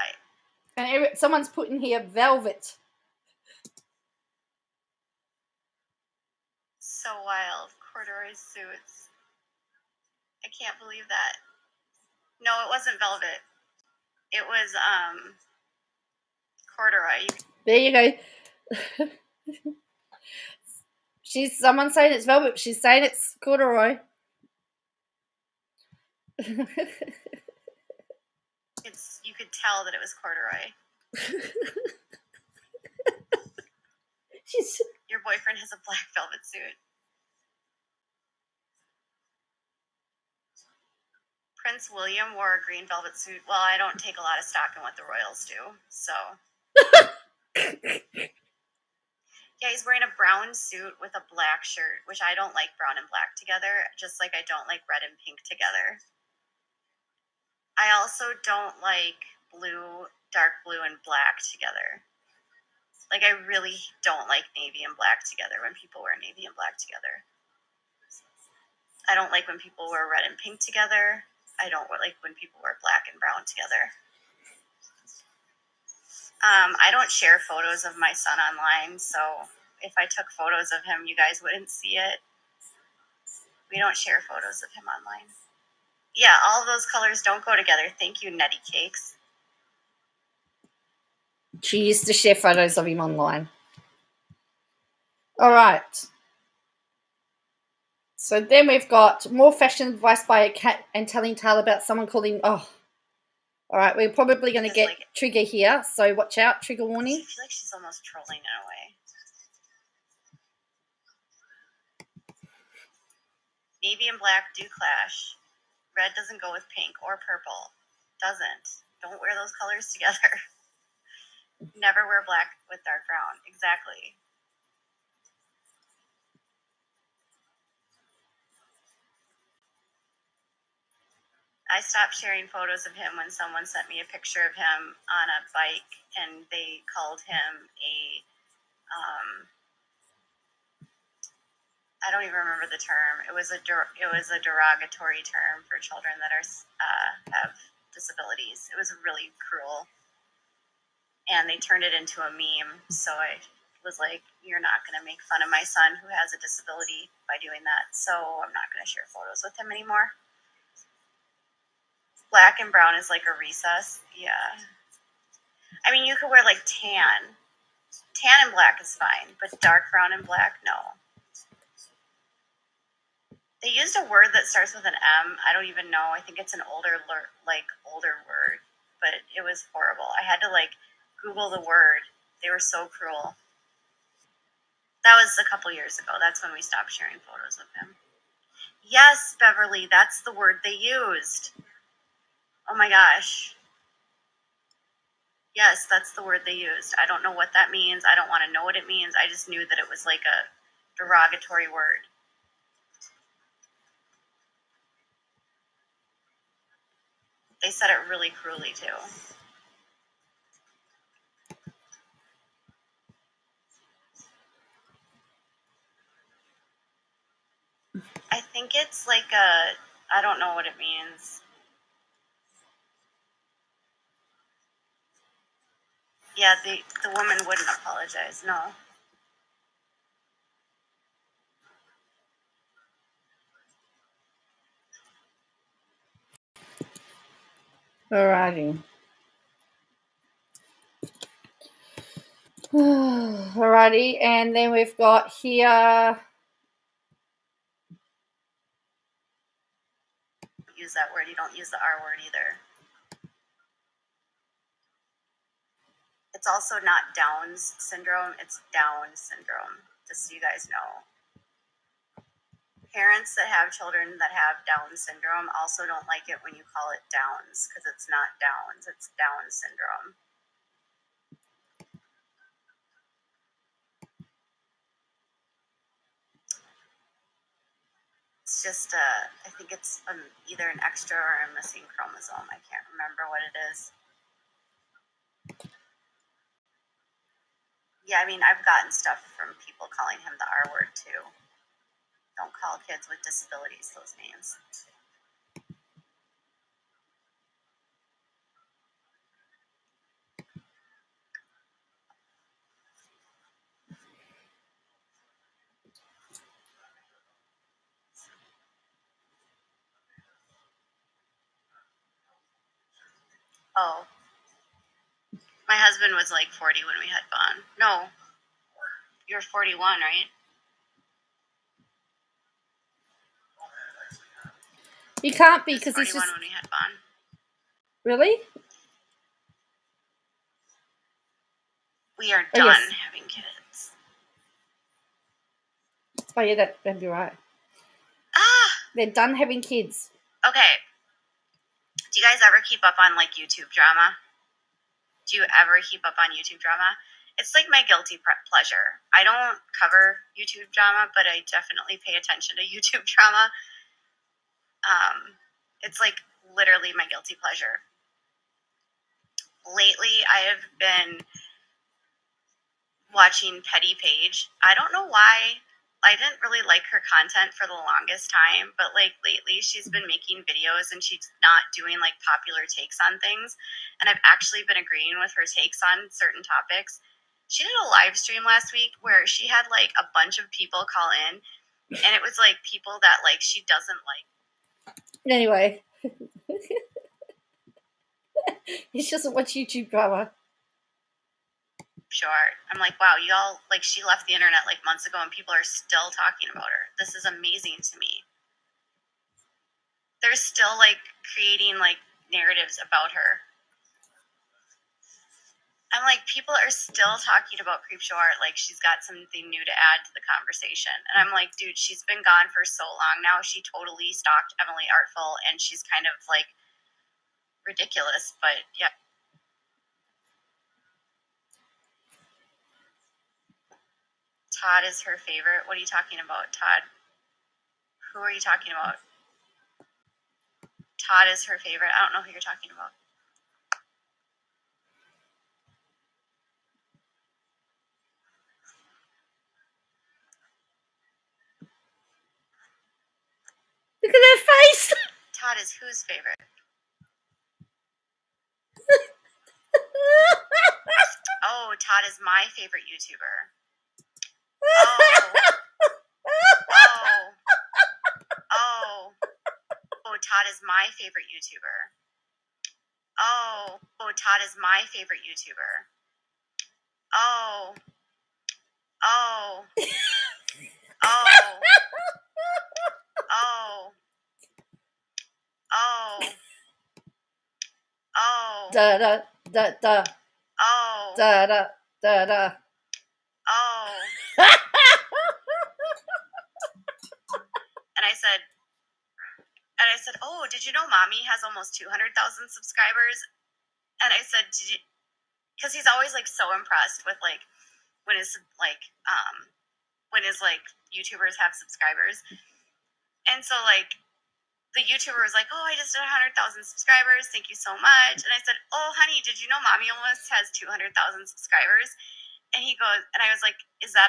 And someone's put in here velvet. So wild. Corduroy suits. I can't believe that. No, it wasn't velvet. It was corduroy. There you go. Someone's saying it's velvet. She's saying it's corduroy. You could tell that it was corduroy. Your boyfriend has a black velvet suit. Prince William wore a green velvet suit. Well, I don't take a lot of stock in what the royals do, so. Yeah, he's wearing a brown suit with a black shirt, which I don't like brown and black together, just like I don't like red and pink together. I also don't like dark blue and black together. Like, I really don't like navy and black together when people wear navy and black together. I don't like when people wear red and pink together. I don't like when people wear black and brown together. I don't share photos of my son online, so if I took photos of him, you guys wouldn't see it. We don't share photos of him online. Yeah, all of those colors don't go together. Thank you, Netty Cakes. She used to share photos of him online. All right. So then we've got more fashion advice by a cat and telling tale about someone calling. Oh, all right. We're probably going to get trigger here, so watch out. Trigger warning. I feel like she's almost trolling in a way. Navy and black do clash. Red doesn't go with pink or purple. Doesn't. Don't wear those colors together. Never wear black with dark brown. Exactly. I stopped sharing photos of him when someone sent me a picture of him on a bike and they called him I don't even remember the term. It was a derogatory term for children that are have disabilities. It was really cruel. And they turned it into a meme. So I was like, you're not going to make fun of my son who has a disability by doing that. So I'm not going to share photos with him anymore. Black and brown is like a recess. Yeah. I mean, you could wear like tan. Tan and black is fine, but dark brown and black, no. They used a word that starts with an M. I don't even know. I think it's an older word, but it was horrible. I had to Google the word. They were so cruel. That was a couple years ago. That's when we stopped sharing photos of him. Yes, Beverly, that's the word they used. Oh my gosh. Yes, that's the word they used. I don't know what that means. I don't want to know what it means. I just knew that it was like a derogatory word. They said it really cruelly too. I think it's I don't know what it means. Yeah, the woman wouldn't apologize, no. Alrighty. Alrighty, and then we've got here. Use that word. You don't use the R word either. It's also not Down's syndrome. It's Down syndrome, just so you guys know. Parents that have children that have Down syndrome also don't like it when you call it Downs because it's not Downs. It's Down syndrome. It's just I think it's either an extra or a missing chromosome. I can't remember what it is. Yeah, I mean, I've gotten stuff from people calling him the R word too. Don't call kids with disabilities those names. Oh, my husband was like 40 when we had Vaughn. No, you were 41, right? You can't be because He was it's 41 just when we had Vaughn. really. We are Oh, done yes. having kids. Oh yeah, that'd be right. They're done having kids. Okay. Do you guys ever keep up on like YouTube drama? Do you ever keep up on YouTube drama? It's like my guilty pleasure. I don't cover YouTube drama, but I definitely pay attention to YouTube drama. It's like literally my guilty pleasure. Lately, I have been watching Petty Page. I don't know why. I didn't really like her content for the longest time, but like lately she's been making videos and she's not doing like popular takes on things. And I've actually been agreeing with her takes on certain topics. She did a live stream last week where she had like a bunch of people call in, and it was like people that like she doesn't like. Anyway, he doesn't watch YouTube drama. Sure. I'm like, wow, y'all, like, she left the internet like months ago and people are still talking about her. This is amazing to me. They're still like creating like narratives about her. I'm like, people are still talking about Creepshow Art like she's got something new to add to the conversation. And I'm like, dude, she's been gone for so long now. She totally stalked Emily Artful and she's kind of like ridiculous, but yeah. Todd is her favorite. What are you talking about, Todd? Who are you talking about? Todd is her favorite. I don't know who you're talking about. Look at their face. Todd is whose favorite? Oh, Todd is my favorite YouTuber. Oh, Todd is my favorite YouTuber. Oh, Todd is my favorite YouTuber. Oh. Da da da da. Oh. Da da da da. Oh. And I said, oh, did you know Mommy has almost 200,000 subscribers? And I said, did you? Because he's always like so impressed with like when his YouTubers have subscribers. And so like the YouTuber was like, oh, I just did 100,000 subscribers. Thank you so much. And I said, oh, honey, did you know Mommy almost has 200,000 subscribers? And he goes, and I was like, is that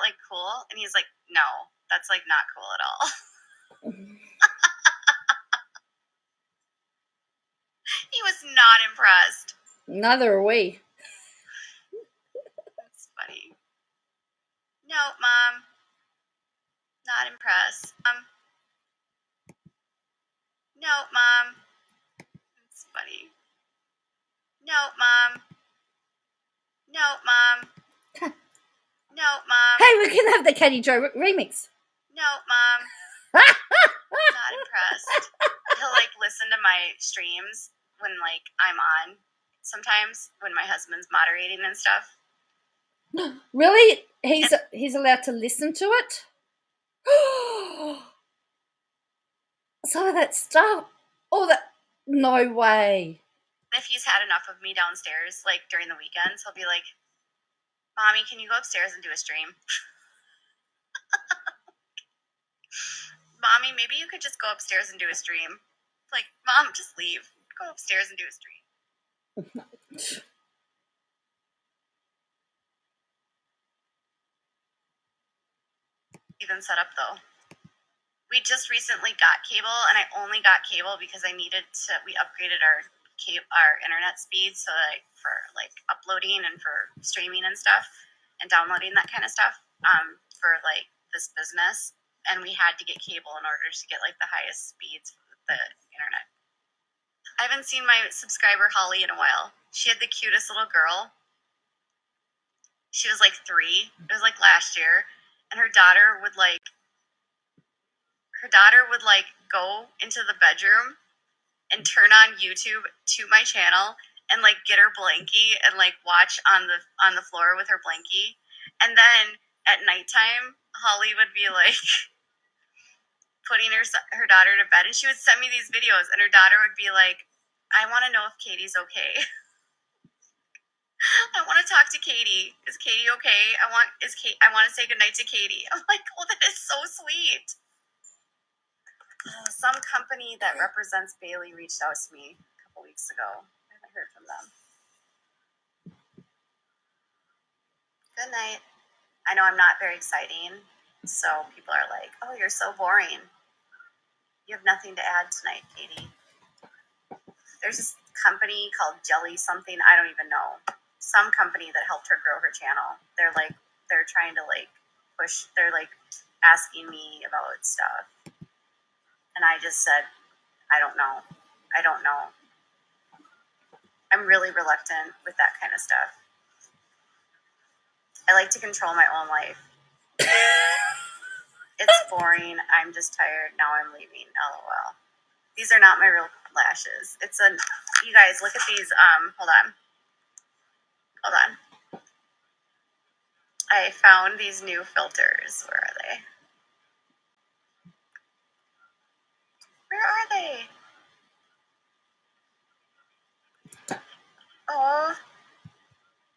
like cool? And he's like, no, that's like not cool at all. He was not impressed. Neither are we. That's funny. No, Mom. Not impressed. No, Mom. That's funny. No, Mom. No, Mom. No, Mom. Hey, we can have the Katie Joe remix. No, Mom. Not impressed. He'll like listen to my streams when like I'm on sometimes when my husband's moderating and stuff. Really? He's allowed to listen to it? Some of that stuff. Oh, that. No way. If he's had enough of me downstairs, like during the weekends, he'll be like, Mommy, can you go upstairs and do a stream? Mommy, maybe you could just go upstairs and do a stream. Like, Mom, just leave. Go upstairs and do a stream. even set up though. We just recently got cable, and I only got cable because I needed to. We upgraded our internet speed, so like for like uploading and for streaming and stuff, and downloading that kind of stuff, for like this business, and we had to get cable in order to get like the highest speeds for the internet. I haven't seen my subscriber Holly in a while. She had the cutest little girl. She was like 3. It was like last year, and her daughter would go into the bedroom and turn on YouTube to my channel and like get her blankie and like watch on the floor with her blankie. And then at nighttime, Holly would be like putting her daughter to bed, and she would send me these videos, and her daughter would be like, I want to know if Katie's okay. I want to talk to Katie. Is Katie okay? I want to say goodnight to Katie. I'm like, oh, that is so sweet. Some company that represents Bailey reached out to me a couple weeks ago. I haven't heard from them. Good night. I know I'm not very exciting, so people are like, oh, you're so boring. You have nothing to add tonight, Katie. There's this company called Jelly something, I don't even know. Some company that helped her grow her channel. They're trying to like push, they're like asking me about stuff. And I just said, I don't know. I'm really reluctant with that kind of stuff. I like to control my own life. It's boring. I'm just tired. Now I'm leaving. LOL. These are not my real lashes. You guys, look at these. Hold on. I found these new filters. Where are they? Oh,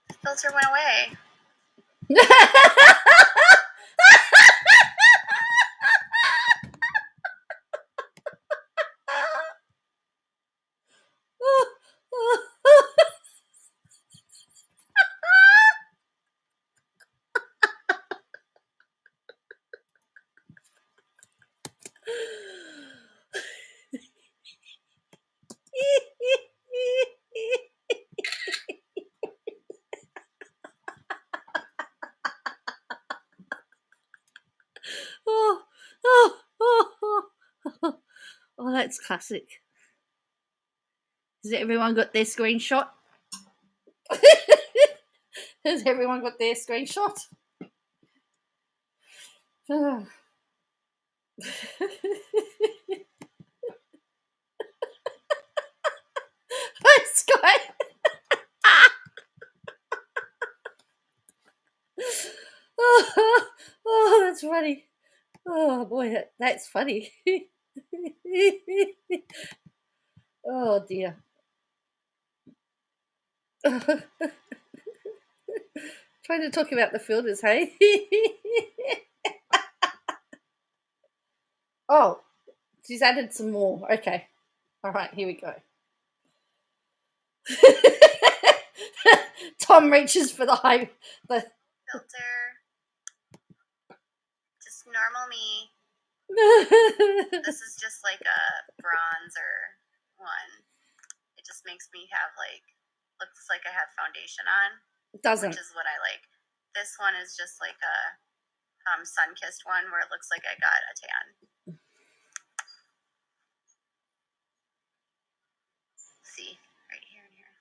the filter went away. Oh, that's classic. Has everyone got their screenshot? Has everyone got their screenshot? Oh. Thanks, guy. Oh, that's funny. Oh boy, that's funny. Oh dear. Trying to talk about the filters, hey? Oh, she's added some more. Okay. All right, here we go. Tom reaches for the filter. Just normal me. This is just like a bronzer one. It just makes me have looks like I have foundation on. It doesn't. Which is what I like. This one is just like a sun-kissed one where it looks like I got a tan. See, right here and here.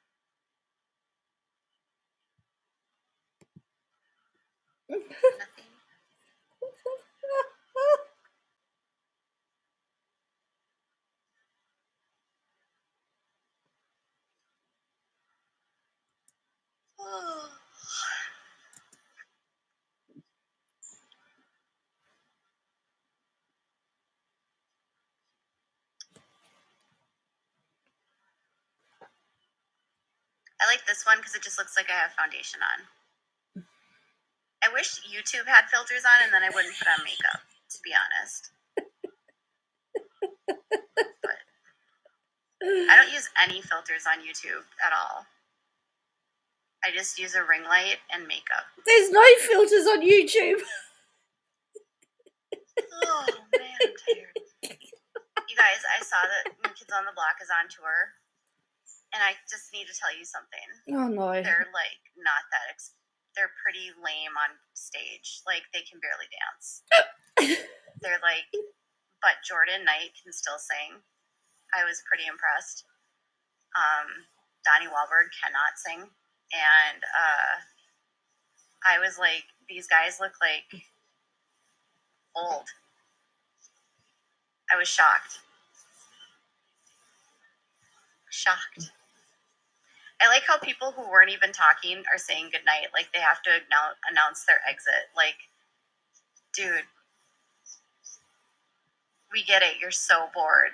Nothing. Oh. I like this one because it just looks like I have foundation on. I wish YouTube had filters on and then I wouldn't put on makeup, to be honest. But I don't use any filters on YouTube at all. I just use a ring light and makeup. There's no filters on YouTube. Oh, man, I'm tired. You guys, I saw that New Kids on the Block is on tour, and I just need to tell you something. Oh, no. They're, like, not that... they're pretty lame on stage. Like, they can barely dance. They're, like... But Jordan Knight can still sing. I was pretty impressed. Donnie Wahlberg cannot sing. And I was like, these guys look like old. I was shocked. Shocked. I like how people who weren't even talking are saying goodnight. Like, they have to announce their exit. Like, dude, we get it. You're so bored.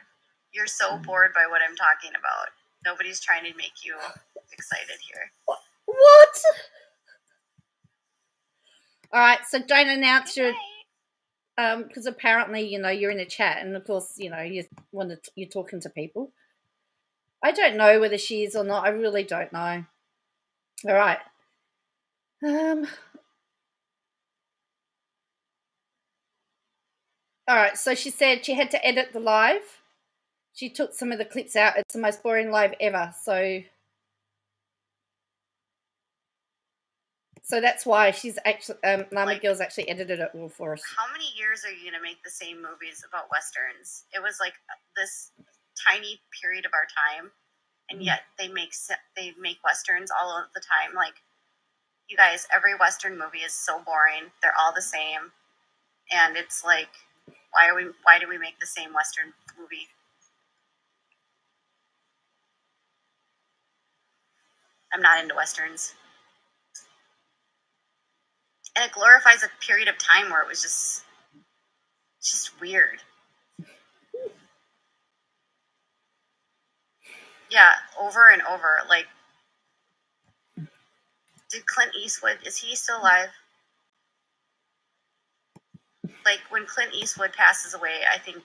You're so bored by what I'm talking about. Nobody's trying to make you excited here. What? All right, so don't announce your... because apparently, you know, you're in a chat, and of course, you know, you're talking to people. I don't know whether she is or not. I really don't know. All right. All right, so she said she had to edit the live. She took some of the clips out. It's the most boring live ever. So that's why she's actually Llama Girl's actually edited it all for us. How many years are you gonna make the same movies about westerns? It was like this tiny period of our time, and yet they make westerns all of the time. Like, you guys, every western movie is so boring. They're all the same, and it's like, why do we make the same western movie? I'm not into westerns. And it glorifies a period of time where it was just weird. Yeah, over and over. Like, did Clint Eastwood, is he still alive? Like, when Clint Eastwood passes away, I think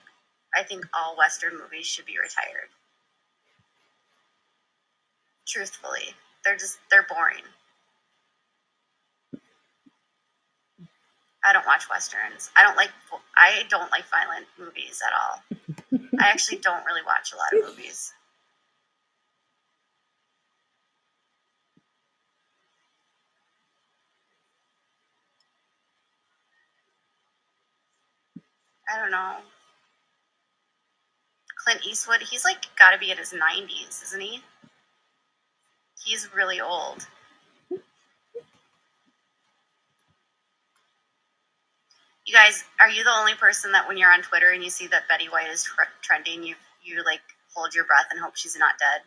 all western movies should be retired. Truthfully, they're boring. I don't watch westerns. I don't like violent movies at all. I actually don't really watch a lot of movies. I don't know. Clint Eastwood, he's like got to be in his 90s, isn't he? He's really old. You guys, are you the only person that when you're on Twitter and you see that Betty White is trending, you like hold your breath and hope she's not dead?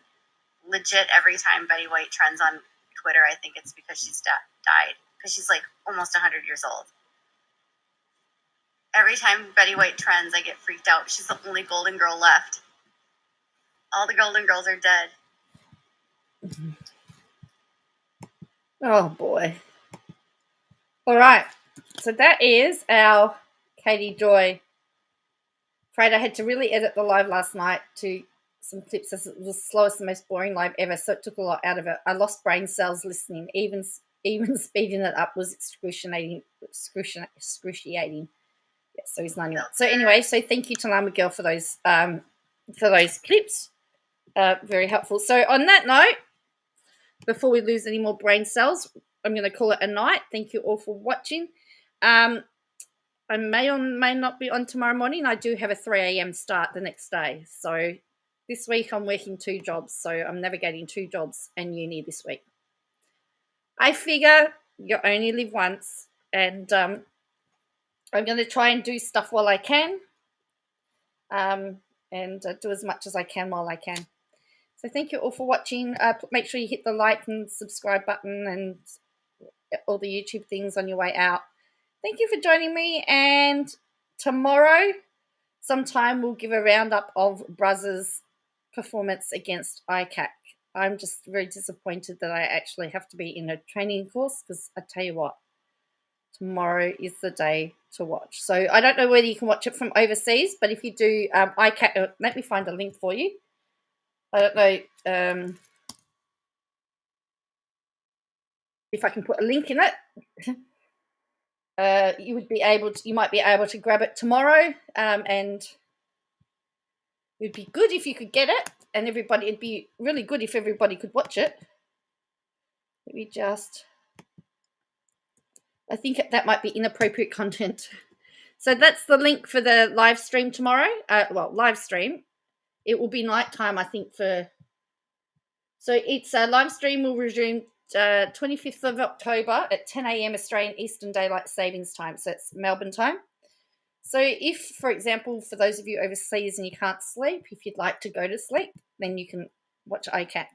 Legit, every time Betty White trends on Twitter, I think it's because she's died. Because she's like almost 100 years old. Every time Betty White trends, I get freaked out. She's the only Golden Girl left. All the Golden Girls are dead. Oh, boy. All right. So that is our Katie Joy. Afraid I had to really edit the live last night to some clips. It was the slowest and most boring live ever, so it took a lot out of it. I lost brain cells listening. Even speeding it up was excruciating. Yeah, so he's 91. So anyway, so thank you to Llama Girl for those clips. Very helpful. So on that note, before we lose any more brain cells, I'm going to call it a night. Thank you all for watching. I may or may not be on tomorrow morning. I do have a 3 a.m. start the next day. So this week I'm working 2 jobs. So I'm navigating 2 jobs and uni this week. I figure you only live once, and I'm going to try and do stuff while I can, and do as much as I can while I can. So thank you all for watching. Make sure you hit the like and subscribe button and all the YouTube things on your way out. Thank you for joining me, and tomorrow sometime we'll give a roundup of Bruz's performance against ICAC. I'm just very disappointed that I actually have to be in a training course, because I tell you what, tomorrow is the day to watch. So I don't know whether you can watch it from overseas, but if you do, ICAC, let me find a link for you. I don't know if I can put a link in it. you might be able to grab it tomorrow, and it would be good if you could get it, and it'd be really good if everybody could watch it. I think that might be inappropriate content. So that's the link for the live stream tomorrow. Live stream. It will be nighttime, I think. So it's a live stream will resume 25th of October at 10 a.m. Australian Eastern Daylight Savings Time. So it's Melbourne time. So if, for example, for those of you overseas and you can't sleep, if you'd like to go to sleep, then you can watch ICAC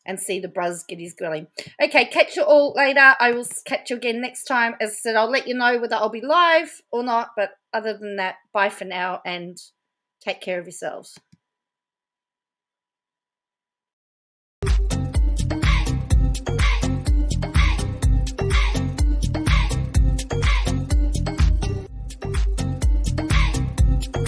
and see the Bruz get his grilling. Okay, catch you all later. I will catch you again next time. As I said, I'll let you know whether I'll be live or not. But other than that, bye for now and take care of yourselves.